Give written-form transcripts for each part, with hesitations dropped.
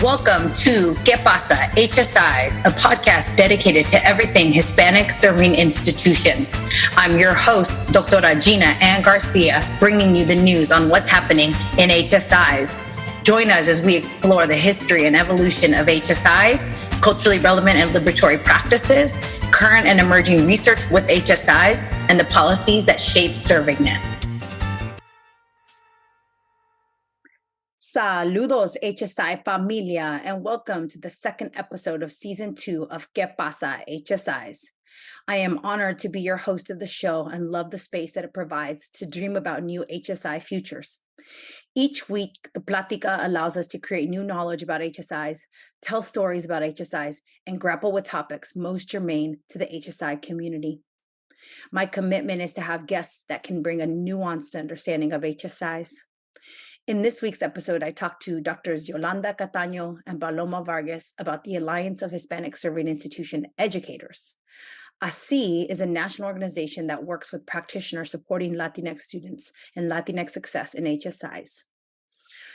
Welcome to Pasa, HSIs, a podcast dedicated to everything Hispanic serving institutions. I'm your host, Dr. Gina Ann Garcia, bringing you the news on what's happening in HSIs. Join us as we explore the history and evolution of HSIs, culturally relevant and liberatory practices, current and emerging research with HSIs, and the policies that shape servingness. Saludos, HSI familia, and welcome to the second episode of Season 2 of Pasa, HSIs. I am honored to be your host of the show and love the space that it provides to dream about new HSI futures. Each week, the Plática allows us to create new knowledge about HSIs, tell stories about HSIs, and grapple with topics most germane to the HSI community. My commitment is to have guests that can bring a nuanced understanding of HSIs. In this week's episode, I talked to Drs. Yolanda Cataño and Paloma Vargas about the Alliance of Hispanic Serving Institution Educators. AHSIE is a national organization that works with practitioners supporting Latinx students and Latinx success in HSIs.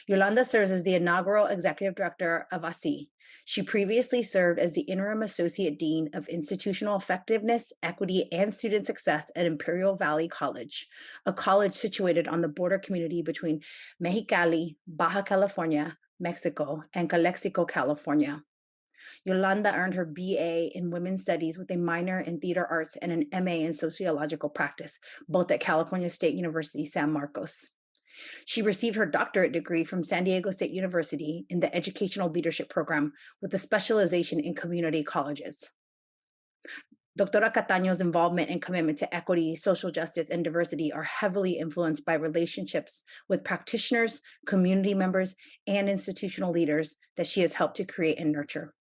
Yolanda serves as the inaugural executive director of AHSIE. She previously served as the interim associate dean of institutional effectiveness, equity, and student success at Imperial Valley College, a college situated on the border community between Mexicali, Baja California, Mexico, and Calexico, California. Yolanda earned her BA in Women's Studies with a minor in Theater Arts and an MA in Sociological Practice, both at California State University, San Marcos. She received her doctorate degree from San Diego State University in the Educational Leadership Program with a specialization in community colleges. Dr. Cataño's involvement and commitment to equity, social justice, and diversity are heavily influenced by relationships with practitioners, community members, and institutional leaders that she has helped to create and nurture.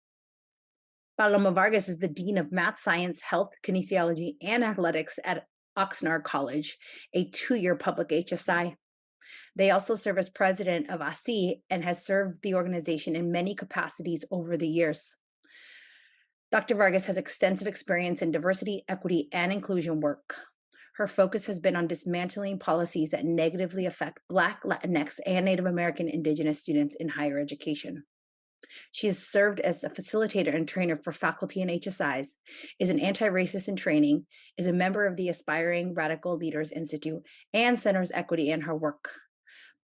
Paloma Vargas is the Dean of Math, Science, Health, Kinesiology, and Athletics at Oxnard College, a 2-year public HSI. They also serve as president of AHSIE and has served the organization in many capacities over the years. Dr. Vargas has extensive experience in diversity, equity, and inclusion work. Her focus has been on dismantling policies that negatively affect Black, Latinx, and Native American Indigenous students in higher education. She has served as a facilitator and trainer for faculty in HSIs, is an anti-racist in training, is a member of the Aspiring Radical Leaders Institute, and centers equity in her work.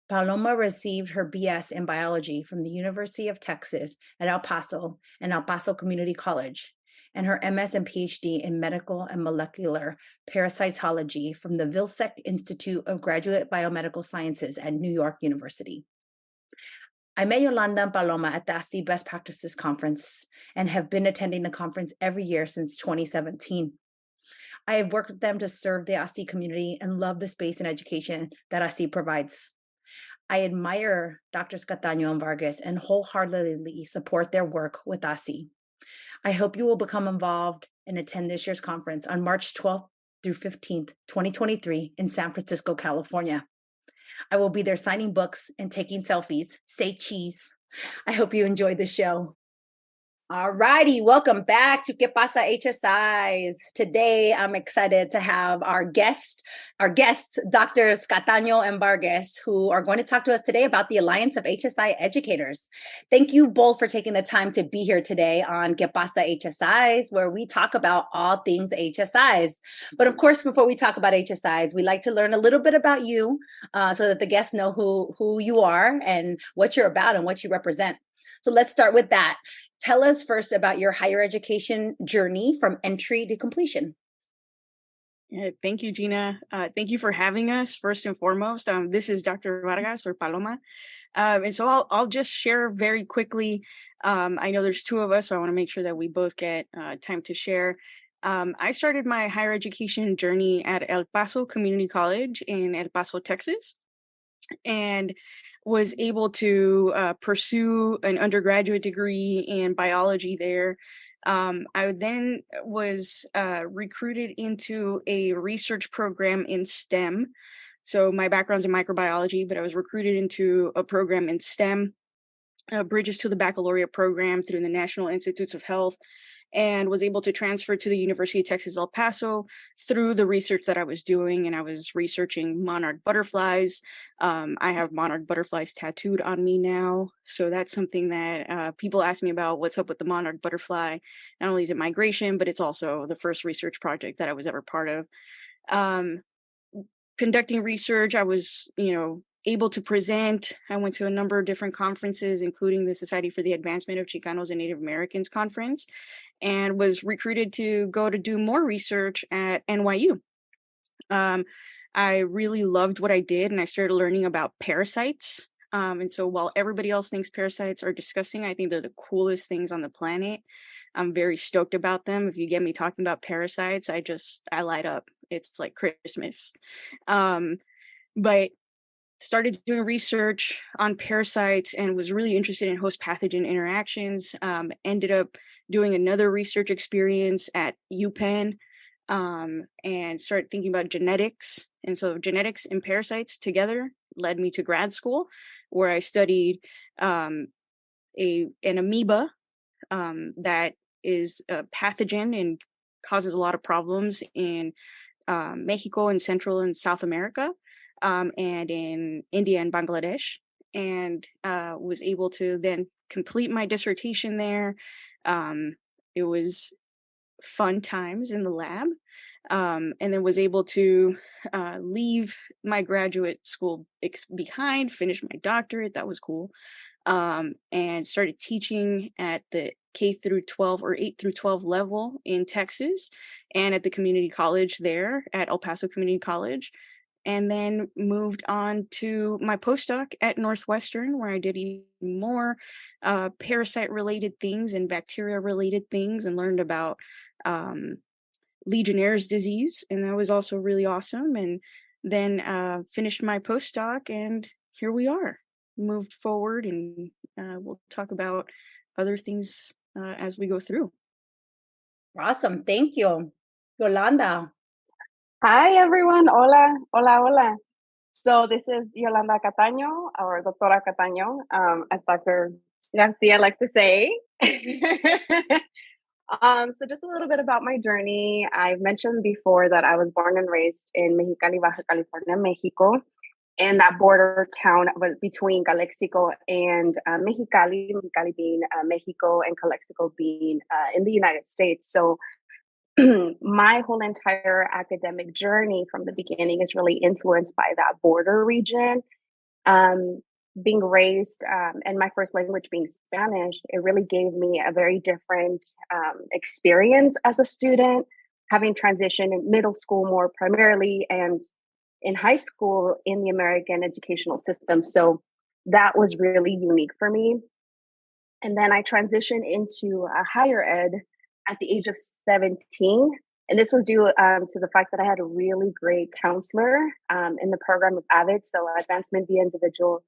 Paloma received her BS in biology from the University of Texas at El Paso and El Paso Community College, and her MS and PhD in medical and molecular parasitology from the Vilsec Institute of Graduate Biomedical Sciences at New York University. I met Yolanda and Paloma at the AHSIE Best Practices Conference and have been attending the conference every year since 2017. I have worked with them to serve the AHSIE community and love the space and education that AHSIE provides. I admire Drs. Cataño and Vargas and wholeheartedly support their work with AHSIE. I hope you will become involved and attend this year's conference on March 12th through 15th, 2023 in San Francisco, California. I will be there signing books and taking selfies. Say cheese. I hope you enjoyed the show. All righty, welcome back to Pasa HSIs. Today, I'm excited to have our guests, Drs. Cataño and Vargas, who are going to talk to us today about the Alliance of HSI Educators. Thank you both for taking the time to be here today on Pasa HSIs, where we talk about all things HSIs. But of course, before we talk about HSIs, we like to learn a little bit about you so that the guests know who you are and what you're about and what you represent. So let's start with that. Tell us first about your higher education journey from entry to completion. Yeah, thank you, Gina. Thank you for having us, first and foremost. This is Dr. Vargas or Paloma. And so I'll just share very quickly. I know there's 2 of us, so I want to make sure that we both get time to share. I started my higher education journey at El Paso Community College in El Paso, Texas, and was able to pursue an undergraduate degree in biology there. I then was recruited into a research program in STEM. So my background's in microbiology, but I was recruited into a program in STEM, Bridges to the Baccalaureate program through the National Institutes of Health and was able to transfer to the University of Texas, El Paso through the research that I was doing. And I was researching monarch butterflies. I have monarch butterflies tattooed on me now. So that's something that people ask me about, what's up with the monarch butterfly. Not only is it migration, but it's also the first research project that I was ever part of. Conducting research, I was, able to present. I went to a number of different conferences, including the Society for the Advancement of Chicanos and Native Americans conference, and was recruited to go to do more research at NYU. I really loved what I did, and I started learning about parasites. And so while everybody else thinks parasites are disgusting, I think they're the coolest things on the planet. I'm very stoked about them. If you get me talking about parasites, I light up. It's like Christmas. But started doing research on parasites and was really interested in host pathogen interactions. Ended up doing another research experience at UPenn, and started thinking about genetics. And so genetics and parasites together led me to grad school, where I studied an amoeba that is a pathogen and causes a lot of problems in Mexico and Central and South America, and in India and Bangladesh, and was able to then complete my dissertation there. It was fun times in the lab, and then was able to leave my graduate school behind, finish my doctorate. That was cool. And started teaching at the K through 12 or 8 through 12 level in Texas, and at the community college there at El Paso Community College. And then moved on to my postdoc at Northwestern, where I did even more parasite-related things and bacteria-related things, and learned about Legionnaire's disease. And that was also really awesome. And then finished my postdoc, and here we are. Moved forward, and we'll talk about other things as we go through. Awesome. Thank you. Yolanda. Hi, everyone. Hola, hola, hola. So this is Yolanda Cataño, or Doctora Cataño, as Dr. Garcia likes to say. So just a little bit about my journey. I've mentioned before that I was born and raised in Mexicali, Baja California, Mexico, and that border town between Calexico and Mexicali, Mexicali being Mexico and Calexico being in the United States. So my whole entire academic journey from the beginning is really influenced by that border region. Being raised and my first language being Spanish, it really gave me a very different experience as a student, having transitioned in middle school more primarily, and in high school in the American educational system. So that was really unique for me. And then I transitioned into higher ed at the age of 17. And this was due to the fact that I had a really great counselor in the program of AVID, so Advancement via Individual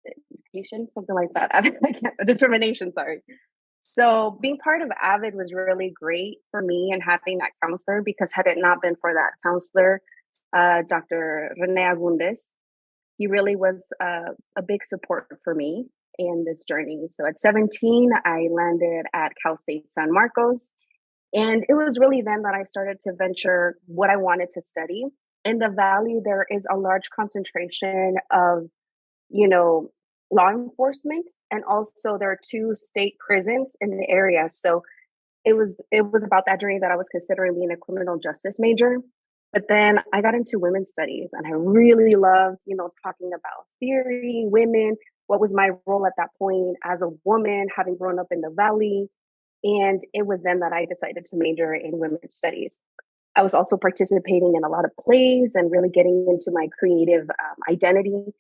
Education, something like that. Determination, sorry. So being part of AVID was really great for me, and having that counselor, because had it not been for that counselor, Dr. Rene Agundes, he really was a big support for me in this journey. So at 17, I landed at Cal State San Marcos. And it was really then that I started to venture what I wanted to study. In the Valley, there is a large concentration of, law enforcement. And also there are 2 state prisons in the area. So it was about that journey that I was considering being a criminal justice major. But then I got into women's studies, and I really loved, talking about theory, women, what was my role at that point as a woman, having grown up in the Valley. And it was then that I decided to major in women's studies. I was also participating in a lot of plays and really getting into my creative identity.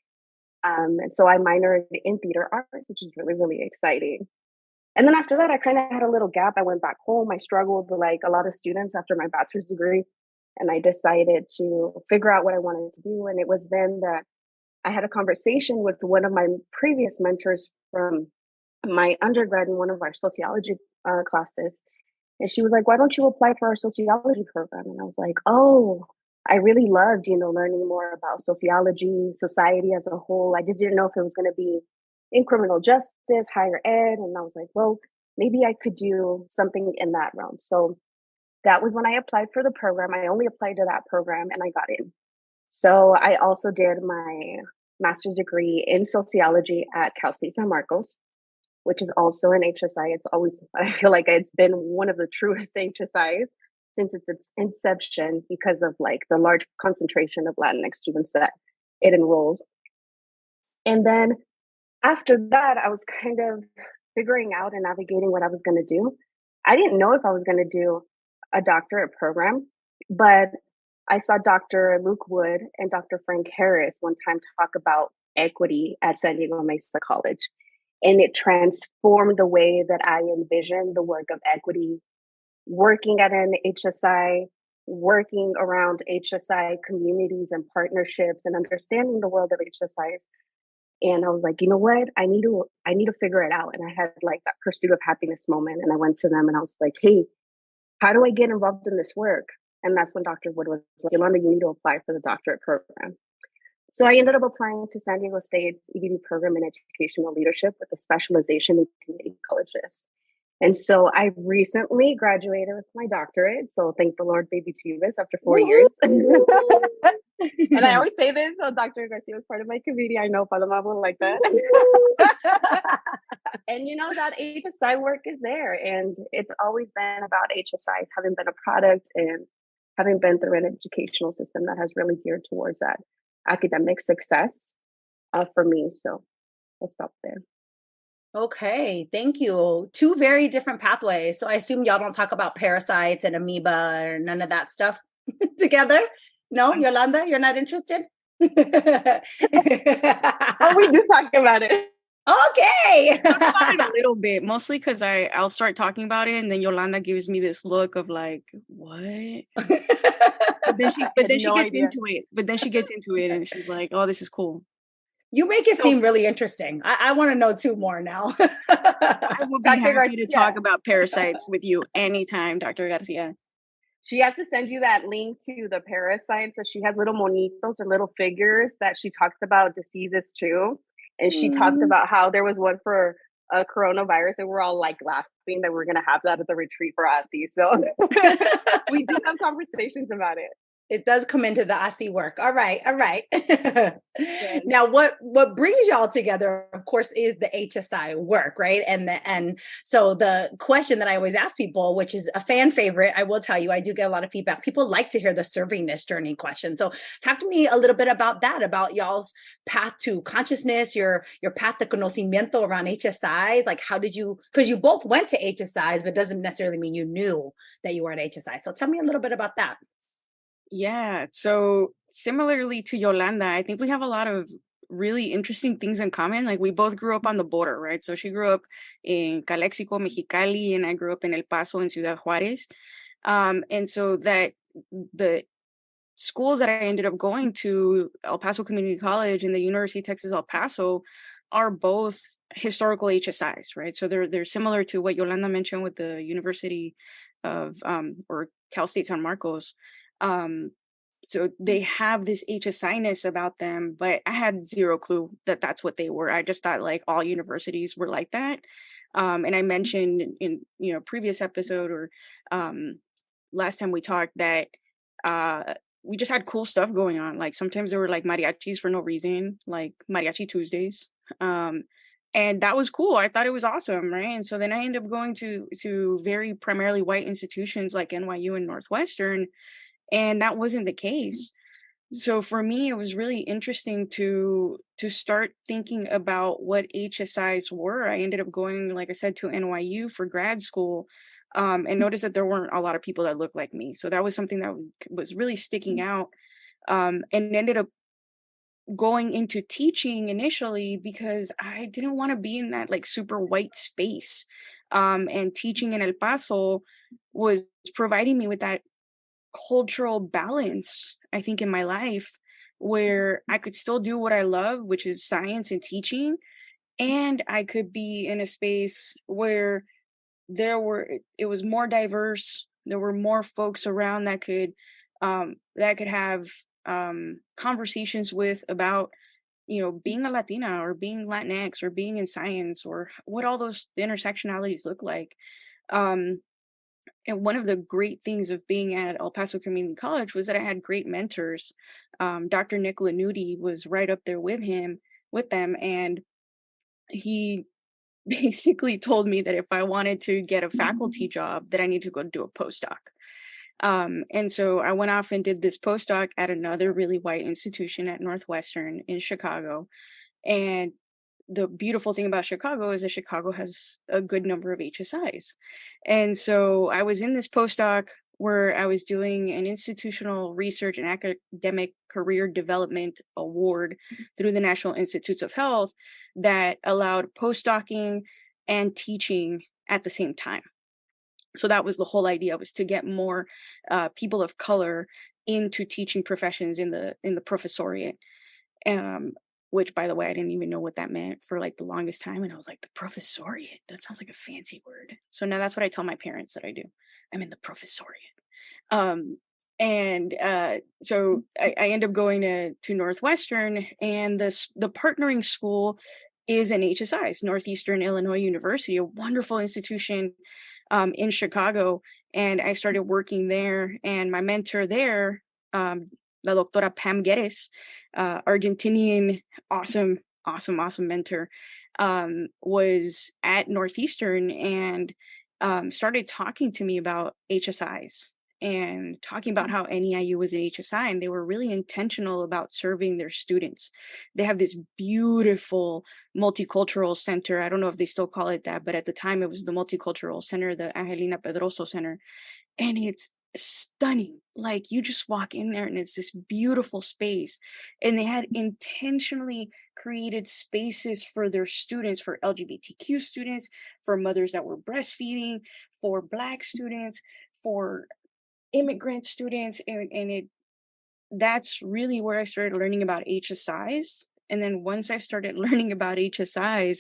And so I minored in theater arts, which is really, really exciting. And then after that, I kind of had a little gap. I went back home. I struggled like a lot of students after my bachelor's degree. And I decided to figure out what I wanted to do. And it was then that I had a conversation with one of my previous mentors from my undergrad in one of our sociology classes. And she was like, "Why don't you apply for our sociology program?" And I was like, "Oh, I really loved, learning more about sociology, society as a whole. I just didn't know if it was going to be in criminal justice, higher ed. And I was like, well, maybe I could do something in that realm. So that was when I applied for the program. I only applied to that program and I got in. So I also did my master's degree in sociology at Cal State San Marcos, which is also an HSI. It's always, I feel like it's been one of the truest HSIs since its inception because of like the large concentration of Latinx students that it enrolls. And then after that, I was kind of figuring out and navigating what I was going to do. I didn't know if I was going to do a doctorate program, but I saw Dr. Luke Wood and Dr. Frank Harris one time talk about equity at San Diego Mesa College. And it transformed the way that I envisioned the work of equity, working at an HSI, working around HSI communities and partnerships and understanding the world of HSIs. And I was like, you know what? I need to figure it out. And I had like that pursuit of happiness moment. And I went to them and I was like, hey, how do I get involved in this work? And that's when Dr. Wood was like, Yolanda, you need to apply for the doctorate program. So I ended up applying to San Diego State's EDD program in educational leadership with a specialization in community colleges. And so I recently graduated with my doctorate. So thank the Lord, baby Jesus, after 4 years. And I always say this, so Dr. Garcia was part of my committee. I know Paloma will like that. And you know, that HSI work is there. And it's always been about HSIs having been a product and having been through an educational system that has really geared towards that academic success for me. So I'll stop there. Okay, thank you. Two very different pathways. So I assume y'all don't talk about parasites and amoeba or none of that stuff together? No, Yolanda, you're not interested? Oh, we do talk about it. Okay. About it a little bit, mostly because I'll start talking about it and then Yolanda gives me this look of like, what? But then she gets into it and she's like, oh, this is cool. You make it seem really interesting. I want to know two more now. I will be happy to talk about parasites with you anytime, Dr. Garcia. She has to send you that link to the parasites. So she has little monitos or little figures that she talks about diseases too. And she talked about how there was one for a coronavirus and we're all like laughing that we're going to have that at the retreat for AHSIE. So we do have conversations about it. It does come into the AHSIE work. All right. Yes. Now, what brings y'all together, of course, is the HSI work, right? And so the question that I always ask people, which is a fan favorite, I will tell you, I do get a lot of feedback. People like to hear the servingness journey question. So talk to me a little bit about that, about y'all's path to consciousness, your path to conocimiento around HSIs. Like, how did you, because you both went to HSIs, but doesn't necessarily mean you knew that you were at HSI. So tell me a little bit about that. Yeah. So similarly to Yolanda, I think we have a lot of really interesting things in common. Like we both grew up on the border, right? So she grew up in Calexico, Mexicali, and I grew up in El Paso in Ciudad Juárez. And so that the schools that I ended up going to, El Paso Community College and the University of Texas El Paso, are both historical HSIs, right? So they're similar to what Yolanda mentioned with the University of or Cal State San Marcos. So they have this HSI-ness about them, but I had zero clue that that's what they were. I just thought like all universities were like that. And I mentioned in, previous episode or last time we talked that we just had cool stuff going on. Like sometimes there were like mariachis for no reason, like Mariachi Tuesdays. And that was cool. I thought it was awesome, right? And so then I ended up going to very primarily white institutions like NYU and Northwestern, and that wasn't the case. So for me, it was really interesting to start thinking about what HSIs were. I ended up going, like I said, to NYU for grad school, and noticed that there weren't a lot of people that looked like me. So that was something that was really sticking out, and ended up going into teaching initially because I didn't want to be in that like super white space. And teaching in El Paso was providing me with that cultural balance, I think, in my life where I could still do what I love, which is science and teaching, and I could be in a space where it was more diverse. There were more folks around that could have conversations with about being a Latina or being Latinx or being in science or what all those intersectionalities look like. Um, and one of the great things of being at El Paso Community College was that I had great mentors. Dr. Nick Lanuti was right up there with them, and he basically told me that if I wanted to get a faculty job, that I need to go do a postdoc. And so I went off and did this postdoc at another really white institution at Northwestern in Chicago. And the beautiful thing about Chicago is that Chicago has a good number of HSIs. And so I was in this postdoc where I was doing an institutional research and academic career development award through the National Institutes of Health that allowed postdocing and teaching at the same time. So that was the whole idea, was to get more people of color into teaching professions in the professoriate. Which, by the way, I didn't even know what that meant for like the longest time. And I was like, the professoriate, that sounds like a fancy word. So now that's what I tell my parents that I do. I'm in the professoriate. So I end up going to Northwestern, and the partnering school is an HSIs, Northeastern Illinois University, a wonderful institution in Chicago. And I started working there, and my mentor there, La Doctora Pam Guedes, Argentinian, awesome mentor, was at Northeastern and started talking to me about HSIs and talking about how NEIU was an HSI, and they were really intentional about serving their students. They have this beautiful multicultural center. I don't know if they still call it that, but at the time it was the Multicultural Center, the Angelina Pedroso Center. And it's stunning. Like, you just walk in there and it's this beautiful space. And they had intentionally created spaces for their students, for LGBTQ students, for mothers that were breastfeeding, for Black students, for immigrant students. And that's really where I started learning about HSIs. And then once I started learning about HSIs,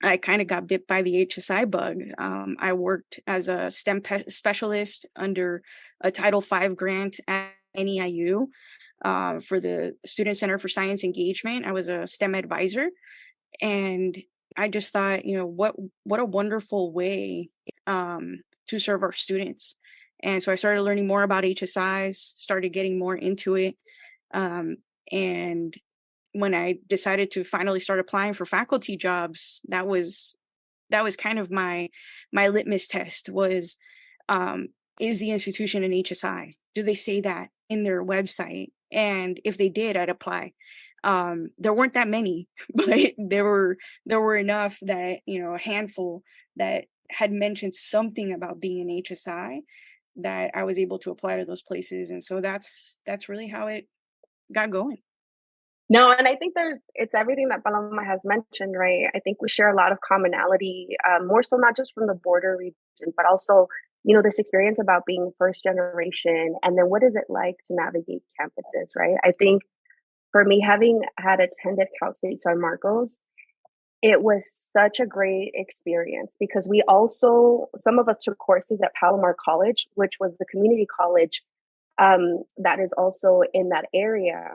I kind of got bit by the HSI bug. I worked as a STEM specialist under a Title V grant at NEIU for the Student Center for Science Engagement. I was a STEM advisor, and I just thought, what a wonderful way to serve our students. And so I started learning more about HSIs, started getting more into it, and when I decided to finally start applying for faculty jobs, that was kind of my litmus test was, is the institution an HSI? Do they say that in their website? And if they did, I'd apply. There weren't that many, but there were enough that, a handful that had mentioned something about being an HSI that I was able to apply to those places. And so that's really how it got going. No, and I think it's everything that Paloma has mentioned, right? I think we share a lot of commonality, more so not just from the border region, but also, this experience about being first generation, and then what is it like to navigate campuses, right? I think for me, having had attended Cal State San Marcos, it was such a great experience because some of us took courses at Palomar College, which was the community college that is also in that area.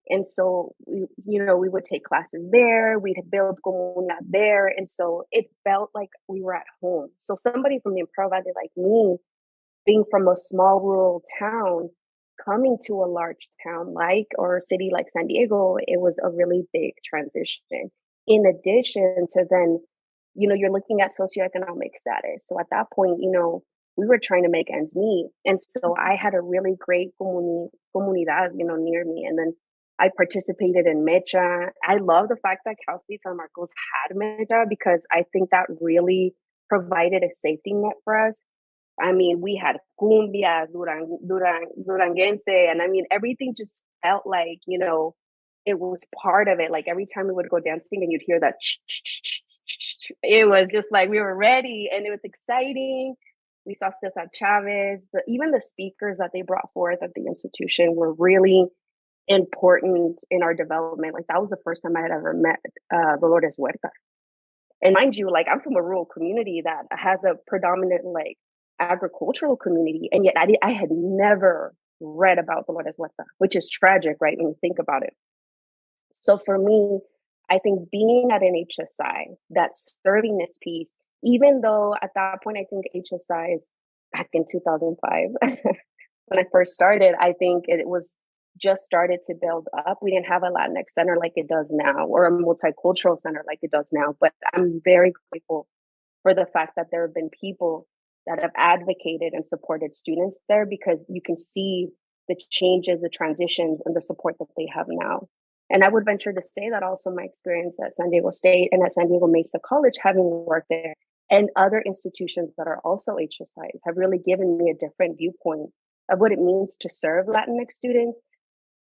And so, we would take classes there, we'd build comunidad there. And so it felt like we were at home. So somebody from the Imperial Valley like me, being from a small rural town, coming to a large town or a city like San Diego, it was a really big transition. In addition to then, you're looking at socioeconomic status. So at that point, we were trying to make ends meet. And so I had a really great comunidad, near me. And then I participated in Mecha. I love the fact that Cal State San Marcos had Mecha because I think that really provided a safety net for us. I mean, we had cumbias, duranguense, and I mean, everything just felt like, it was part of it. Like every time we would go dancing and you'd hear that, it was just like we were ready and it was exciting. We saw Cesar Chavez. Even the speakers that they brought forth at the institution were really important in our development. Like that was the first time I had ever met Dolores Huerta. And mind you, like I'm from a rural community that has a predominant like agricultural community, and yet I had never read about Dolores Huerta, which is tragic, right? When you think about it. So for me, I think being at an HSI, that serving this piece, even though at that point, I think HSIs back in 2005, when I first started, I think it was just started to build up. We didn't have a Latinx center like it does now, or a multicultural center like it does now. But I'm very grateful for the fact that there have been people that have advocated and supported students there, because you can see the changes, the transitions, and the support that they have now. And I would venture to say that also my experience at San Diego State and at San Diego Mesa College, having worked there, and other institutions that are also HSIs, have really given me a different viewpoint of what it means to serve Latinx students,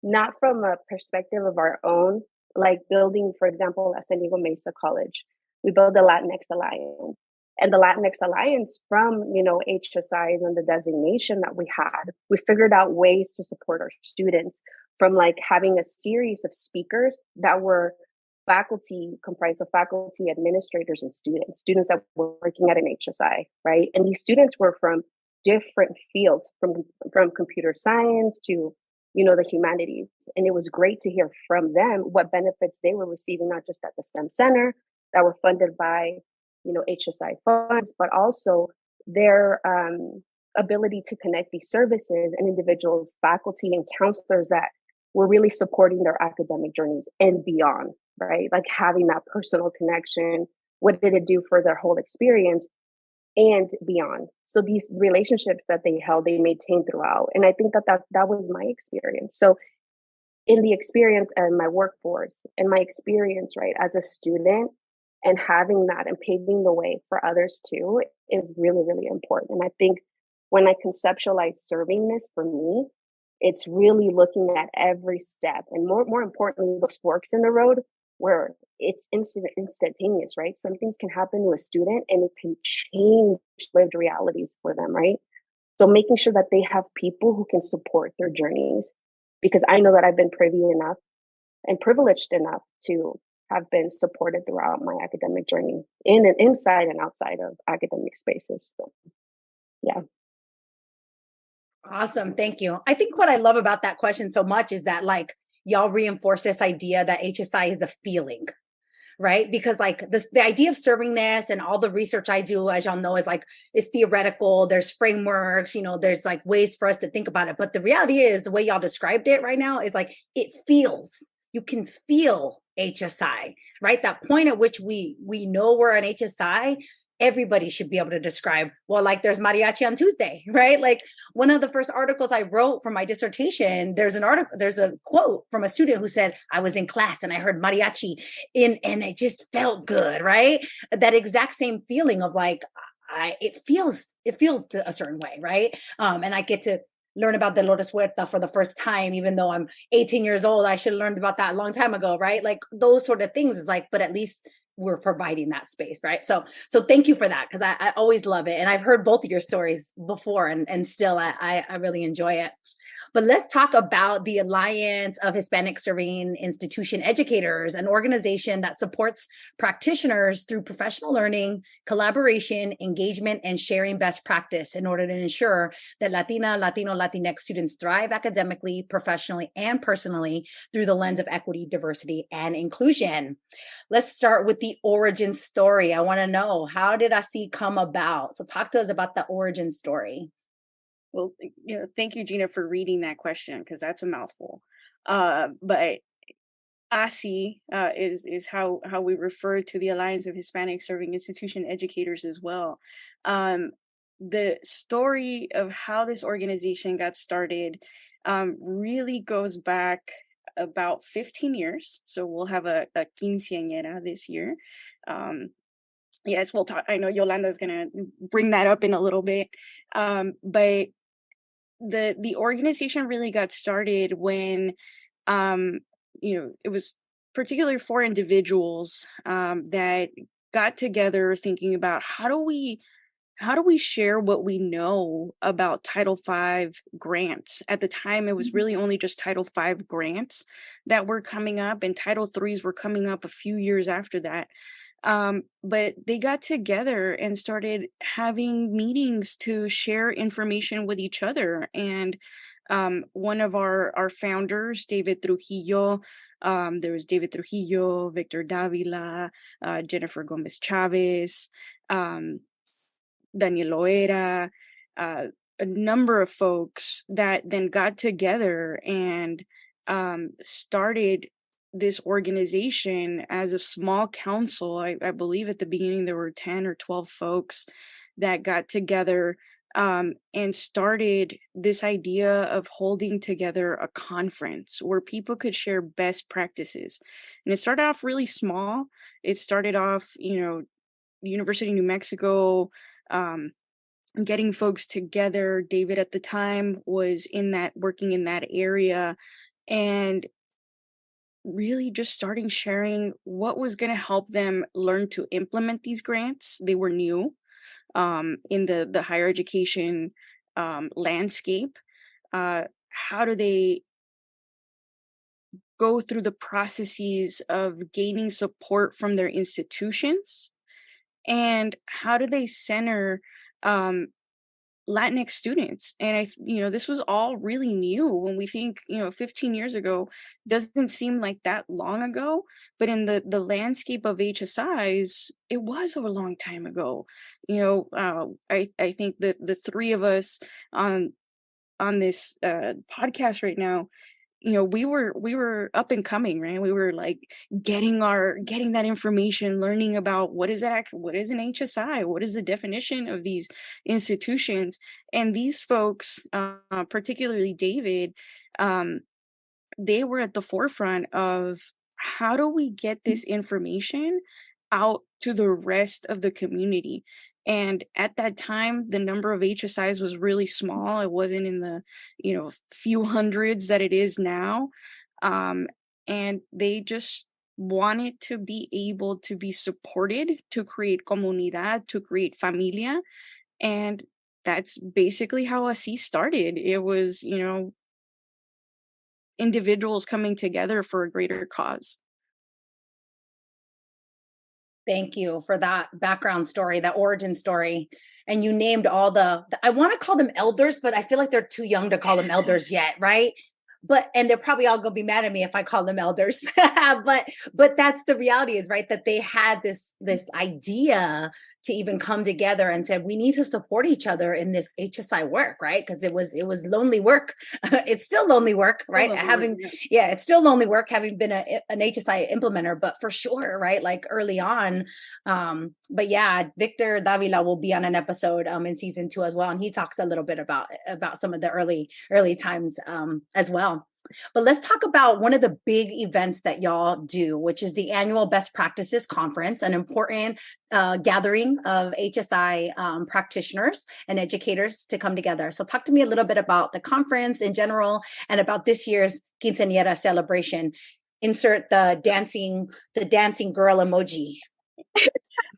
not from a perspective of our own, like building, for example, at San Diego Mesa College, we built the Latinx Alliance. And the Latinx Alliance, from, HSIs and the designation that we had, we figured out ways to support our students, from like having a series of speakers that were faculty, comprised of faculty, administrators, and students that were working at an HSI, right? And these students were from different fields, from computer science to, the humanities. And it was great to hear from them what benefits they were receiving, not just at the STEM Center that were funded by, HSI funds, but also their ability to connect these services and individuals, faculty, and counselors that were really supporting their academic journeys and beyond, right? Like having that personal connection. What did it do for their whole experience and beyond? So these relationships that they held, they maintained throughout. And I think that was my experience. So in the experience and my workforce and my experience, right, as a student, and having that and paving the way for others too is really, really important. And I think when I conceptualize serving this for me, it's really looking at every step, and more importantly, those forks in the road where it's instantaneous, right? Some things can happen to a student and it can change lived realities for them, right? So making sure that they have people who can support their journeys, because I know that I've been privy enough and privileged enough to have been supported throughout my academic journey in and inside and outside of academic spaces. So, yeah. Awesome. Thank you. I think what I love about that question so much is that like y'all reinforce this idea that HSI is a feeling, right? Because like the idea of servingness and all the research I do, as y'all know, is like, it's theoretical. There's frameworks, there's like ways for us to think about it. But the reality is the way y'all described it right now is like, it feels, you can feel HSI, right? That point at which we know we're an HSI, everybody should be able to describe, well, like there's mariachi on Tuesday, right? Like one of the first articles I wrote for my dissertation, there's a quote from a student who said, I was in class and I heard mariachi and it just felt good, right? That exact same feeling of like, it feels a certain way, right? And I get to learn about Dolores Huerta for the first time, even though I'm 18 years old. I should have learned about that a long time ago, right? Like those sort of things is like, but at least we're providing that space, right? So thank you for that, because I always love it. And I've heard both of your stories before, and still I really enjoy it. But let's talk about the Alliance of Hispanic Serving Institution Educators, an organization that supports practitioners through professional learning, collaboration, engagement, and sharing best practice in order to ensure that Latina, Latino, Latinx students thrive academically, professionally, and personally through the lens of equity, diversity, and inclusion. Let's start with the origin story. I want to know, how did AHSIE come about? So talk to us about the origin story. Well, thank you, Gina, for reading that question, because that's a mouthful. But AHSIE is how we refer to the Alliance of Hispanic Serving Institution Educators as well. The story of how this organization got started really goes back about 15 years. So we'll have a Quinceañera this year. Yes, we'll talk. I know Yolanda is going to bring that up in a little bit. But the organization really got started when, it was particularly for individuals that got together thinking about how do we share what we know about Title V grants. At the time, it was really only just Title V grants that were coming up, and Title IIIs were coming up a few years after that. But they got together and started having meetings to share information with each other. And one of our founders, David Trujillo, There was David Trujillo, Victor Davila, Jennifer Gomez Chavez, Daniel Loera, a number of folks that then got together and started this organization as a small council. I believe at the beginning there were 10 or 12 folks that got together and started this idea of holding together a conference where people could share best practices. And it started off really small. It started off, University of New Mexico, getting folks together. David at the time was working in that area, and really just starting sharing what was going to help them learn to implement these grants. They were new in the higher education landscape. How do they go through the processes of gaining support from their institutions? And how do they center Latinx students? And this was all really new when we think, 15 years ago doesn't seem like that long ago, but in the landscape of HSIs, it was a long time ago. I think that the three of us on this podcast right now, we were up and coming, right? We were like getting that information, learning about what is an HSI, what is the definition of these institutions. And these folks, particularly David, they were at the forefront of how do we get this information out to the rest of the community. And at that time, the number of HSIs was really small. It wasn't in the, few hundreds that it is now. And they just wanted to be able to be supported, to create comunidad, to create familia. And that's basically how AHSIE started. It was, individuals coming together for a greater cause. Thank you for that background story, that origin story. And you named all I want to call them elders, but I feel like they're too young to call them elders yet, right? And they're probably all going to be mad at me if I call them elders. but that's the reality is, right, that they had this idea to even come together and said, we need to support each other in this HSI work, right? Because it was lonely work. It's still lonely work, right? It's still lonely work having been an HSI implementer, but for sure, right? Like early on. But yeah, Victor Davila will be on an episode in season 2 as well. And he talks a little bit about some of the early times as well. But let's talk about one of the big events that y'all do, which is the annual Best Practices Conference, an important gathering of HSI practitioners and educators to come together. So talk to me a little bit about the conference in general and about this year's Quinceañera celebration. Insert the dancing girl emoji.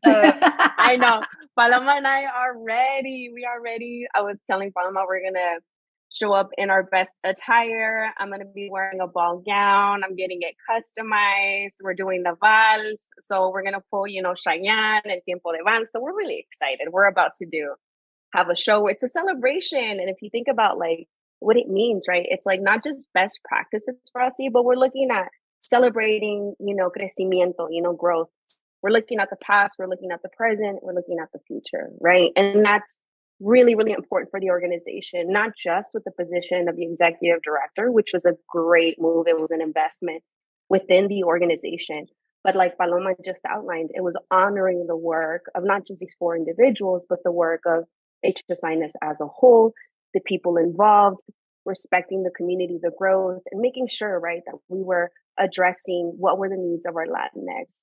I know. Paloma and I are ready. We are ready. I was telling Paloma we're going to show up in our best attire. I'm going to be wearing a ball gown. I'm getting it customized. We're doing the vals. So we're going to pull, Cheyenne and Tiempo de Vals. So we're really excited. We're about to have a show. It's a celebration. And if you think about like what it means, right? It's like not just best practices for AHSIE, but we're looking at celebrating, crecimiento, growth. We're looking at the past, we're looking at the present, we're looking at the future, right? And that's really, really important for the organization, not just with the position of the executive director, which was a great move. It was an investment within the organization. But like Paloma just outlined, it was honoring the work of not just these 4 individuals, but the work of HSIness as a whole, the people involved, respecting the community, the growth, and making sure, right, that we were addressing what were the needs of our Latinx,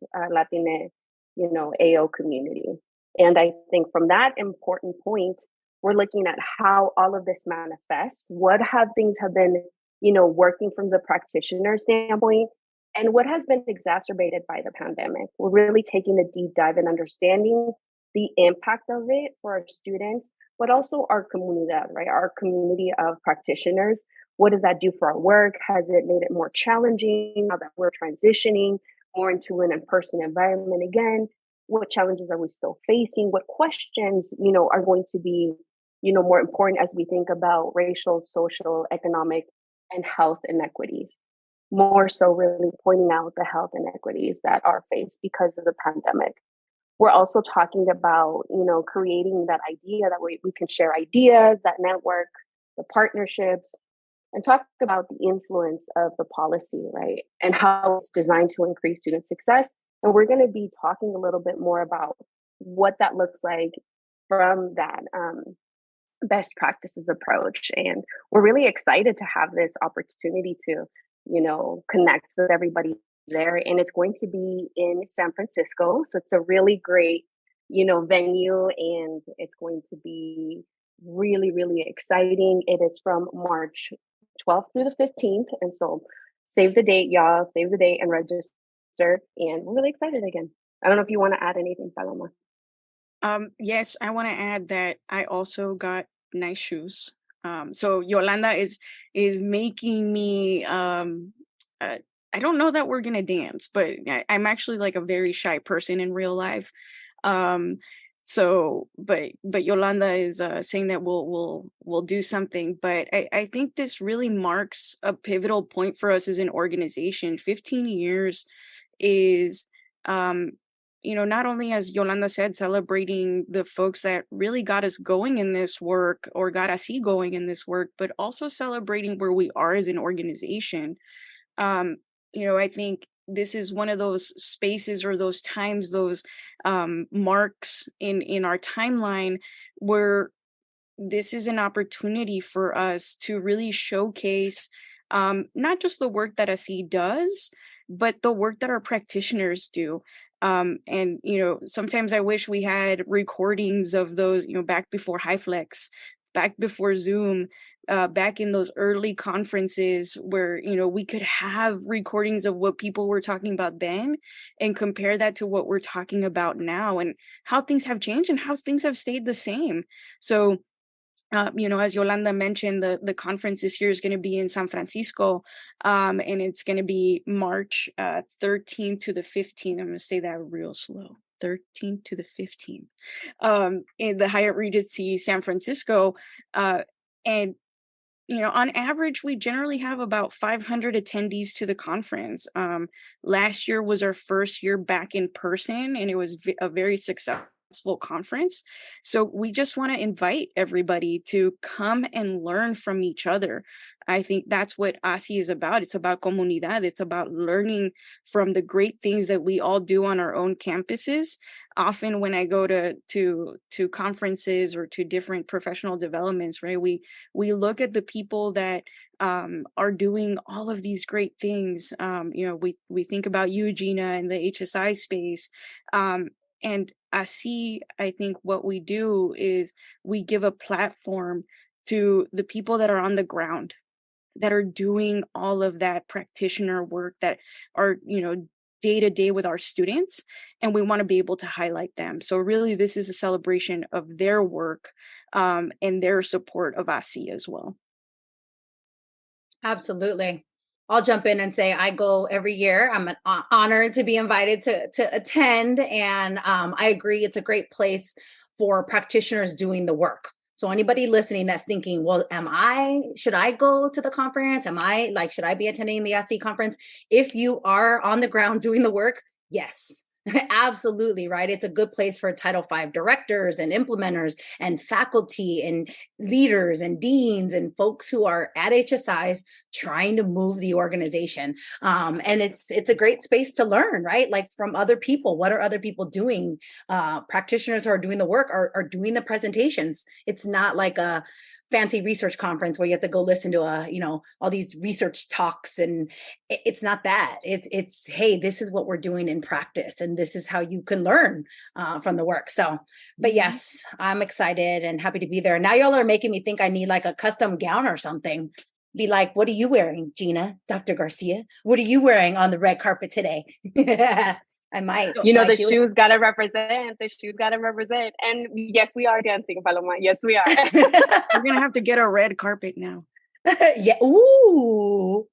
AO community. And I think from that important point, we're looking at how all of this manifests. What things have been, working from the practitioner standpoint, and what has been exacerbated by the pandemic. We're really taking a deep dive and understanding the impact of it for our students, but also our comunidad, right? Our community of practitioners. What does that do for our work? Has it made it more challenging now that we're transitioning more into an in-person environment again? What challenges are we still facing? What questions, are going to be, more important as we think about racial, social, economic, and health inequities? more so really pointing out the health inequities that are faced because of the pandemic. We're also talking about, creating that idea that we can share ideas, that network, the partnerships, and talk about the influence of the policy, right? And how it's designed to increase student success. And we're going to be talking a little bit more about what that looks like from that best practices approach. And we're really excited to have this opportunity to, connect with everybody there. And it's going to be in San Francisco. So it's a really great, venue, and it's going to be really, really exciting. It is from March 12th through the 15th. And so save the date, y'all, save the date and register. And we're really excited again. I don't know if you want to add anything, Paloma. Yes, I want to add that I also got nice shoes. So Yolanda is making me. I don't know that we're gonna dance, but I'm actually like a very shy person in real life. So, but Yolanda is saying that we'll do something. But I think this really marks a pivotal point for us as an organization. 15 years is not only, as Yolanda said, celebrating the folks that really got us going in this work or got AHSIE going in this work, but also celebrating where we are as an organization. I think this is one of those spaces or those times, those marks in our timeline where this is an opportunity for us to really showcase not just the work that AHSIE does, but the work that our practitioners do. And sometimes I wish we had recordings of those, back before HiFlex, back before Zoom, back in those early conferences where, we could have recordings of what people were talking about then and compare that to what we're talking about now and how things have changed and how things have stayed the same. So, as Yolanda mentioned, the conference this year is going to be in San Francisco, and it's going to be March 13th to the 15th. I'm going to say that real slow. 13th to the 15th, in the Hyatt Regency San Francisco. And on average, we generally have about 500 attendees to the conference. Last year was our first year back in person, and it was a very successful conference. So we just want to invite everybody to come and learn from each other. I think that's what AHSIE is about. It's about comunidad. It's about learning from the great things that we all do on our own campuses. Often when I go to conferences or to different professional developments, right, we look at the people that are doing all of these great things. We think about you, Gina, in the HSI space. And AHSIE, I think what we do is we give a platform to the people that are on the ground, that are doing all of that practitioner work, that are, day to day with our students, and we want to be able to highlight them. So really, this is a celebration of their work and their support of AHSIE as well. Absolutely. I'll jump in and say I go every year. I'm honored to be invited to attend. And I agree, it's a great place for practitioners doing the work. So anybody listening that's thinking, well, should I go to the conference? Should I be attending the AHSIE conference? If you are on the ground doing the work, yes. Absolutely, right? It's a good place for Title V directors and implementers and faculty and leaders and deans and folks who are at HSIs trying to move the organization. And it's a great space to learn, right? Like from other people. What are other people doing? Practitioners who are doing the work are doing the presentations. It's not like a fancy research conference where you have to go listen to all these research talks, and it's not that. It's hey, this is what we're doing in practice, and this is how you can learn from the work. So, but yes, I'm excited and happy to be there. Now y'all are making me think I need like a custom gown or something. Be like, what are you wearing, Gina, Dr. Garcia? What are you wearing on the red carpet today? I might. The shoes got to represent. The shoes got to represent. And yes, we are dancing, Paloma. Yes, we are. We're going to have to get a red carpet now. Yeah. Ooh.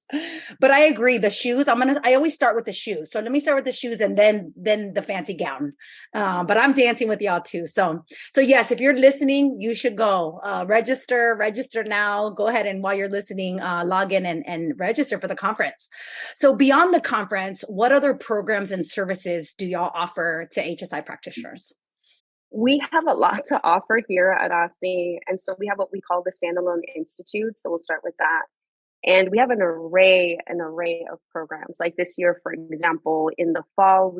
But I agree. The shoes, I always start with the shoes. So let me start with the shoes and then the fancy gown. But I'm dancing with y'all too. So yes, if you're listening, you should go register now. Go ahead and while you're listening, log in and register for the conference. So beyond the conference, what other programs and services do y'all offer to HSI practitioners? We have a lot to offer here at AHSIE. And so we have what we call the Standalone Institute. So we'll start with that. And we have an array of programs. Like this year, for example, in the fall,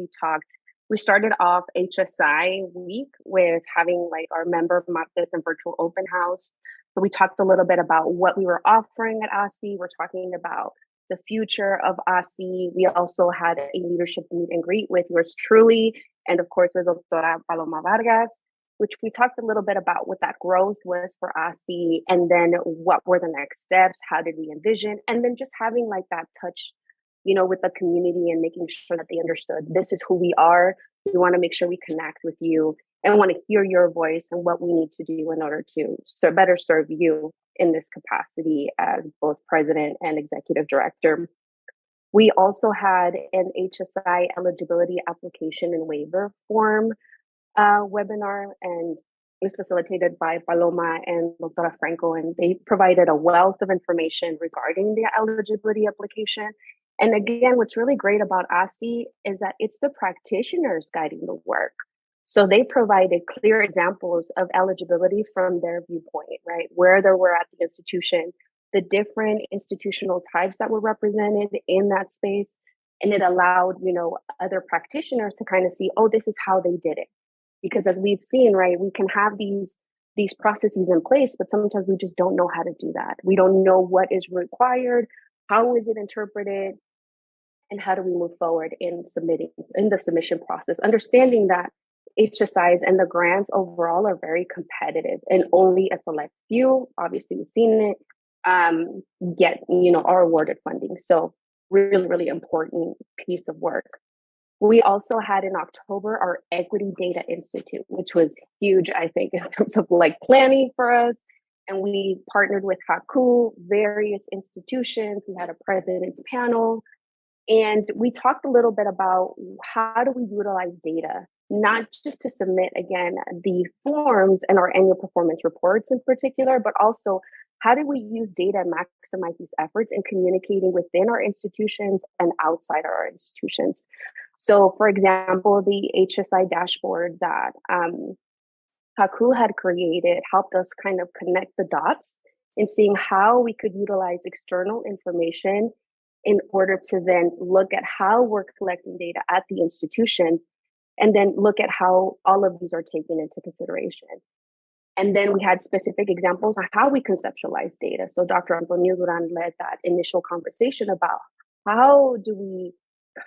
we started off HSI week with having like our member martes and virtual open house. So we talked a little bit about what we were offering at AHSIE. We're talking about the future of AHSIE. We also had a leadership meet and greet with yours truly, and of course with Doctora Paloma Vargas, which we talked a little bit about what that growth was for AHSIE, and then what were the next steps, how did we envision, and then just having like that touch, with the community and making sure that they understood this is who we are. We want to make sure we connect with you and want to hear your voice and what we need to do in order to better serve you in this capacity as both president and executive director. We also had an HSI eligibility application and waiver form webinar, and it was facilitated by Paloma and Doctora Franco, and they provided a wealth of information regarding the eligibility application. And again, what's really great about AHSIE is that it's the practitioners guiding the work. So they provided clear examples of eligibility from their viewpoint, right? Where they were at the institution, the different institutional types that were represented in that space. And it allowed, other practitioners to kind of see, oh, this is how they did it. Because as we've seen, right, we can have these processes in place, but sometimes we just don't know how to do that. We don't know what is required, how is it interpreted, and how do we move forward in the submission process, understanding that HSIs and the grants overall are very competitive and only a select few, obviously we've seen it, are awarded funding. So really, really important piece of work. We also had in October our Equity Data Institute, which was huge, I think, in terms of like planning for us. And we partnered with HACU, various institutions. We had a president's panel. And we talked a little bit about how do we utilize data, not just to submit, again, the forms and our annual performance reports in particular, but also how do we use data and maximize these efforts in communicating within our institutions and outside our institutions. So, for example, the HSI dashboard that HACU had created helped us kind of connect the dots in seeing how we could utilize external information in order to then look at how we're collecting data at the institutions, and then look at how all of these are taken into consideration. And then we had specific examples on how we conceptualize data. So Dr. Antonio Duran led that initial conversation about how do we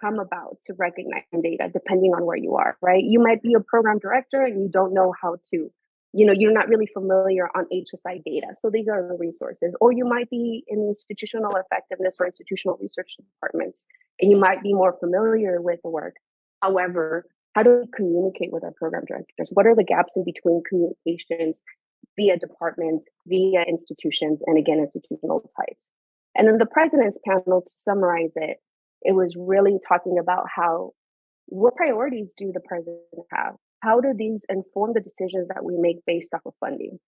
come about to recognize data depending on where you are, right? You might be a program director and you don't know how to, you're not really familiar on HSI data. So these are the resources. Or you might be in institutional effectiveness or institutional research departments, and you might be more familiar with the work. However, how do we communicate with our program directors? What are the gaps in between communications via departments, via institutions, and again, institutional types? And then the president's panel, to summarize it, it was really talking about what priorities do the president have? How do these inform the decisions that we make based off of funding?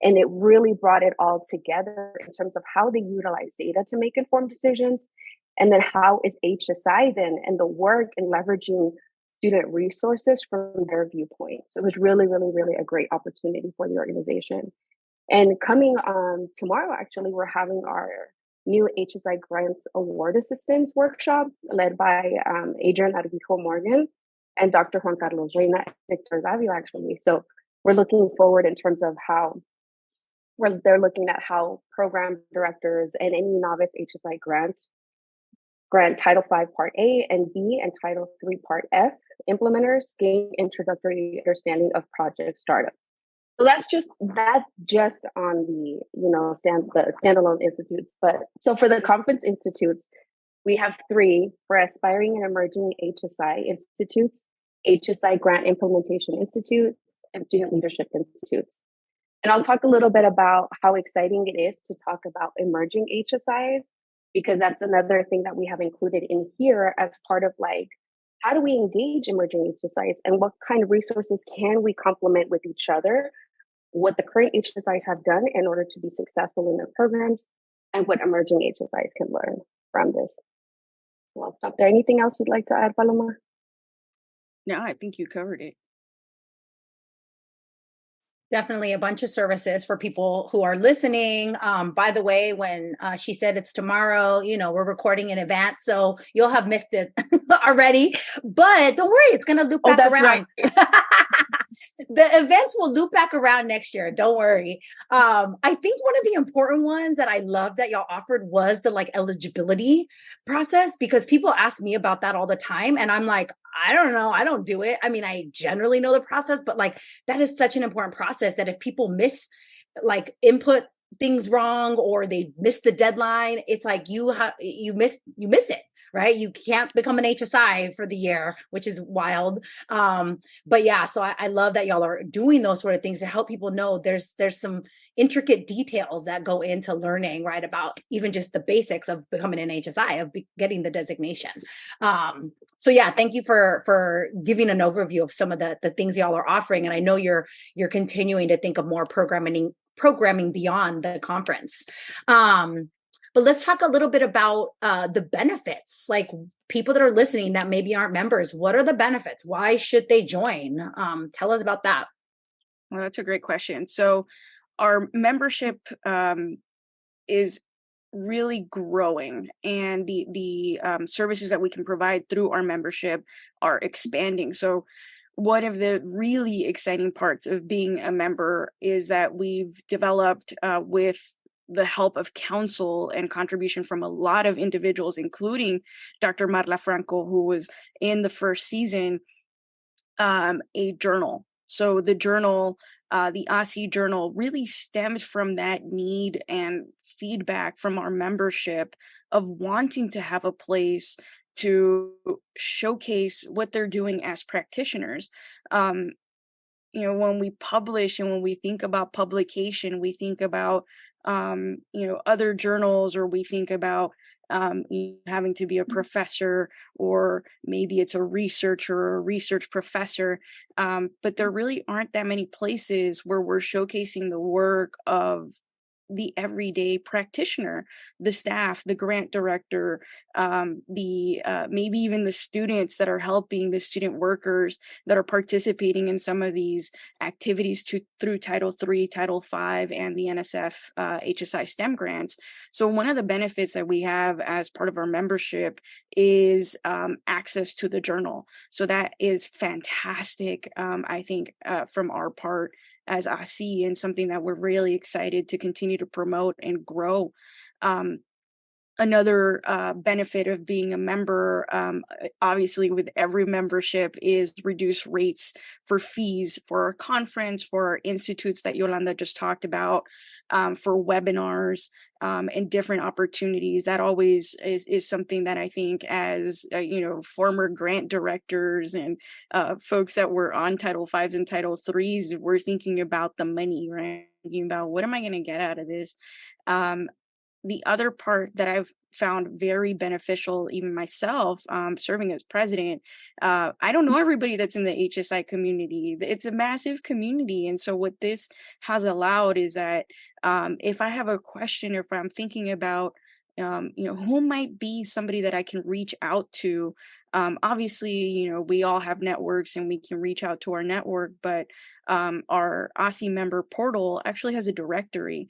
And it really brought it all together in terms of how they utilize data to make informed decisions. And then how is HSI then and the work in leveraging student resources from their viewpoint. So it was really, really, really a great opportunity for the organization. And coming tomorrow, actually, we're having our new HSI Grants Award Assistance Workshop led by Adrian Arvijo Morgan and Dr. Juan Carlos Reina Victor Davio, actually. So we're looking forward in terms of they're looking at how program directors and any novice HSI grant Title V Part A and B and Title III Part F implementers gain introductory understanding of project startup. So that's just on the standalone institutes. But so for the conference institutes, we have 3 for aspiring and emerging HSI institutes: HSI Grant Implementation Institute and Student Leadership Institutes. And I'll talk a little bit about how exciting it is to talk about emerging HSIs, because that's another thing that we have included in here as part of like, how do we engage emerging HSIs and what kind of resources can we complement with each other, what the current HSIs have done in order to be successful in their programs, and what emerging HSIs can learn from this. So I'll stop there. Anything else you'd like to add, Paloma? No, I think you covered it. Definitely a bunch of services for people who are listening. By the way, when she said it's tomorrow, we're recording in advance, so you'll have missed it already. But don't worry, it's going to loop back around. Right. The events will loop back around next year. Don't worry. I think one of the important ones that I love that y'all offered was the eligibility process, because people ask me about that all the time. And I'm like, I don't know. I don't do it. I mean, I generally know the process, but that is such an important process that if people miss input things wrong or they miss the deadline, it's like you miss it. Right? You can't become an HSI for the year, which is wild. But yeah, so I love that y'all are doing those sort of things to help people know there's some intricate details that go into learning, right? About even just the basics of becoming an HSI, of getting the designation. So yeah, thank you for giving an overview of some of the things y'all are offering. And I know you're continuing to think of more programming beyond the conference. But let's talk a little bit about the benefits, like people that are listening that maybe aren't members. What are the benefits? Why should they join? Tell us about that. Well, that's a great question. So our membership is really growing, and the services that we can provide through our membership are expanding. So one of the really exciting parts of being a member is that we've developed with the help of counsel and contribution from a lot of individuals, including Dr. Marla Franco, who was in the first season, a journal. So the journal, the AHSIE journal, really stems from that need and feedback from our membership of wanting to have a place to showcase what they're doing as practitioners. When we publish and when we think about publication, we think about other journals, or we think about having to be a professor, or maybe it's a researcher or a research professor. But there really aren't that many places where we're showcasing the work of the everyday practitioner, the staff, the grant director, maybe even the students that are helping, the student workers that are participating in some of these activities through Title III, Title V, and the NSF HSI STEM grants. So one of the benefits that we have as part of our membership is access to the journal. So that is fantastic, I think, from our part as AHSIE, and something that we're really excited to continue to promote and grow. Another benefit of being a member, obviously with every membership, is reduced rates for fees for our conference, for our institutes that Yolanda just talked about, for webinars and different opportunities. That always is something that I think, as former grant directors and folks that were on Title V's and Title III's, we're thinking about the money, right? Thinking about, what am I going to get out of this? The other part that I've found very beneficial, even myself, serving as president, I don't know everybody that's in the HSI community. It's a massive community. And so what this has allowed is that if I have a question, or if I'm thinking about who might be somebody that I can reach out to. Obviously, we all have networks and we can reach out to our network, but our AHSIE member portal actually has a directory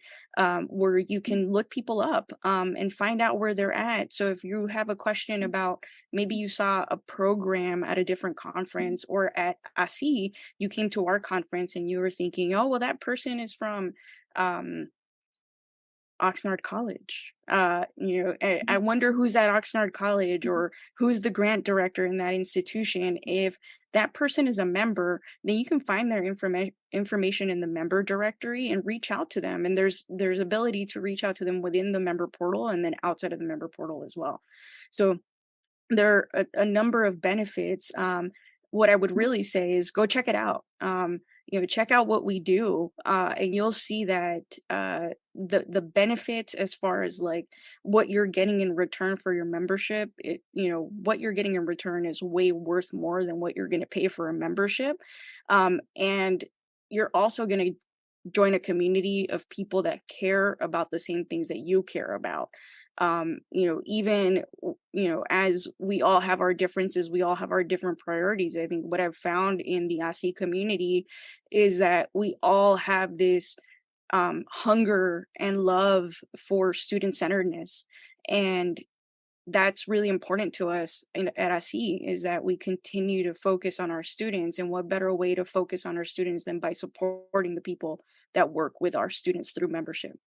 where you can look people up and find out where they're at. So if you have a question about, maybe you saw a program at a different conference, or at AHSIE, you came to our conference and you were thinking, oh, well, that person is from Oxnard College. I wonder who's at Oxnard College, or who's the grant director in that institution. If that person is a member, then you can find their information in the member directory and reach out to them. And there's ability to reach out to them within the member portal and then outside of the member portal as well. So there are a number of benefits. What I would really say is go check it out. check out what we do, and you'll see that the benefits as far as like what you're getting in return for your membership, what you're getting in return is way worth more than what you're going to pay for a membership. And you're also going to join a community of people that care about the same things that you care about. Even as we all have our differences, we all have our different priorities. I think what I've found in the AHSIE community is that we all have this hunger and love for student-centeredness, and that's really important to us at AHSIE, is that we continue to focus on our students. And what better way to focus on our students than by supporting the people that work with our students through membership.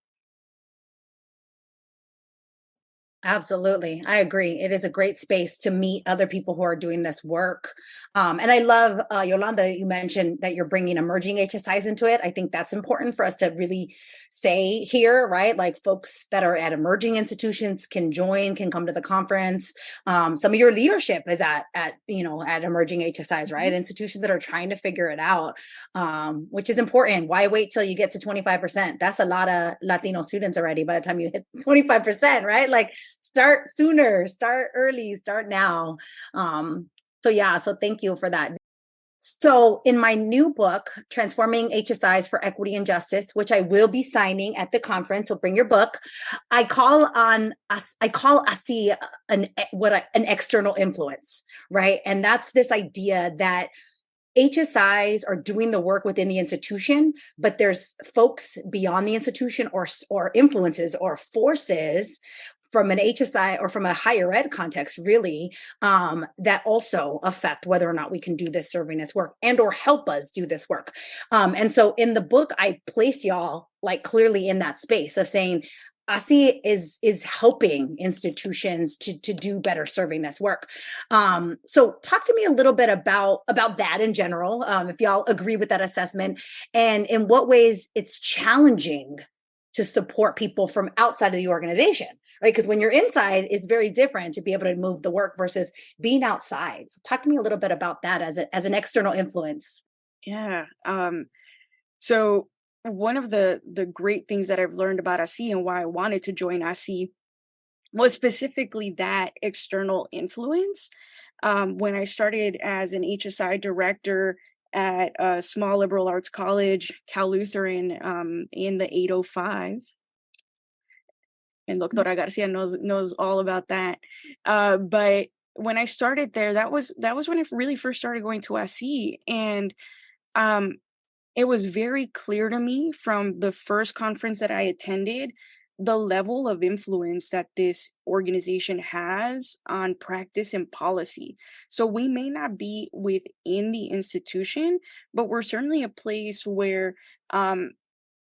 Absolutely. I agree. It is a great space to meet other people who are doing this work. And I love, Yolanda, you mentioned that you're bringing emerging HSIs into it. I think that's important for us to really say here, right? Like folks that are at emerging institutions can join, can come to the conference. Some of your leadership is at emerging HSIs, right? Institutions that are trying to figure it out, which is important. Why wait till you get to 25%? That's a lot of Latino students already by the time you hit 25%, right? Like, start sooner, start early, start now. So thank you for that. So in my new book, Transforming HSIs for Equity and Justice, which I will be signing at the conference, so bring your book, I call AHSIE an external influence, right? And that's this idea that HSIs are doing the work within the institution, but there's folks beyond the institution or influences or forces from an HSI or from a higher ed context, really, that also affect whether or not we can do this serving this work and or help us do this work. And so in the book, I place y'all like clearly in that space of saying, AHSIE is helping institutions to do better serving this work. So talk to me a little bit about that in general, if y'all agree with that assessment, and in what ways it's challenging to support people from outside of the organization, right? Because when you're inside, it's very different to be able to move the work versus being outside. So talk to me a little bit about that as an external influence. Yeah. So one of the great things that I've learned about AHSIE and why I wanted to join AHSIE was specifically that external influence. When I started as an HSI director at a small liberal arts college, Cal Lutheran, in the 805. And Doctora Garcia knows all about that. But when I started there, that was when I really first started going to AHSIE. And it was very clear to me from the first conference that I attended the level of influence that this organization has on practice and policy. So we may not be within the institution, but we're certainly a place where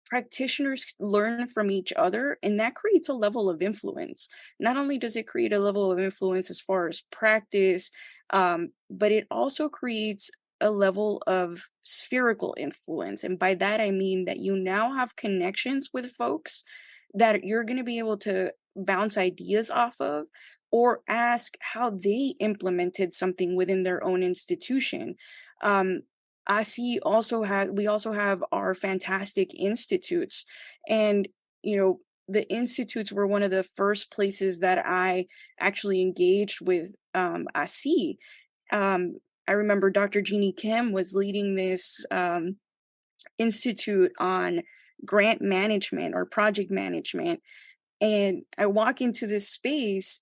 practitioners learn from each other, and that creates a level of influence. Not only does it create a level of influence as far as practice, but it also creates a level of spherical influence. And by that, I mean that you now have connections with folks that you're going to be able to bounce ideas off of or ask how they implemented something within their own institution. We also have our fantastic institutes, and the institutes were one of the first places that I actually engaged with AHSIE. I remember Dr. Jeannie Kim was leading this institute on grant management or project management. And I walk into this space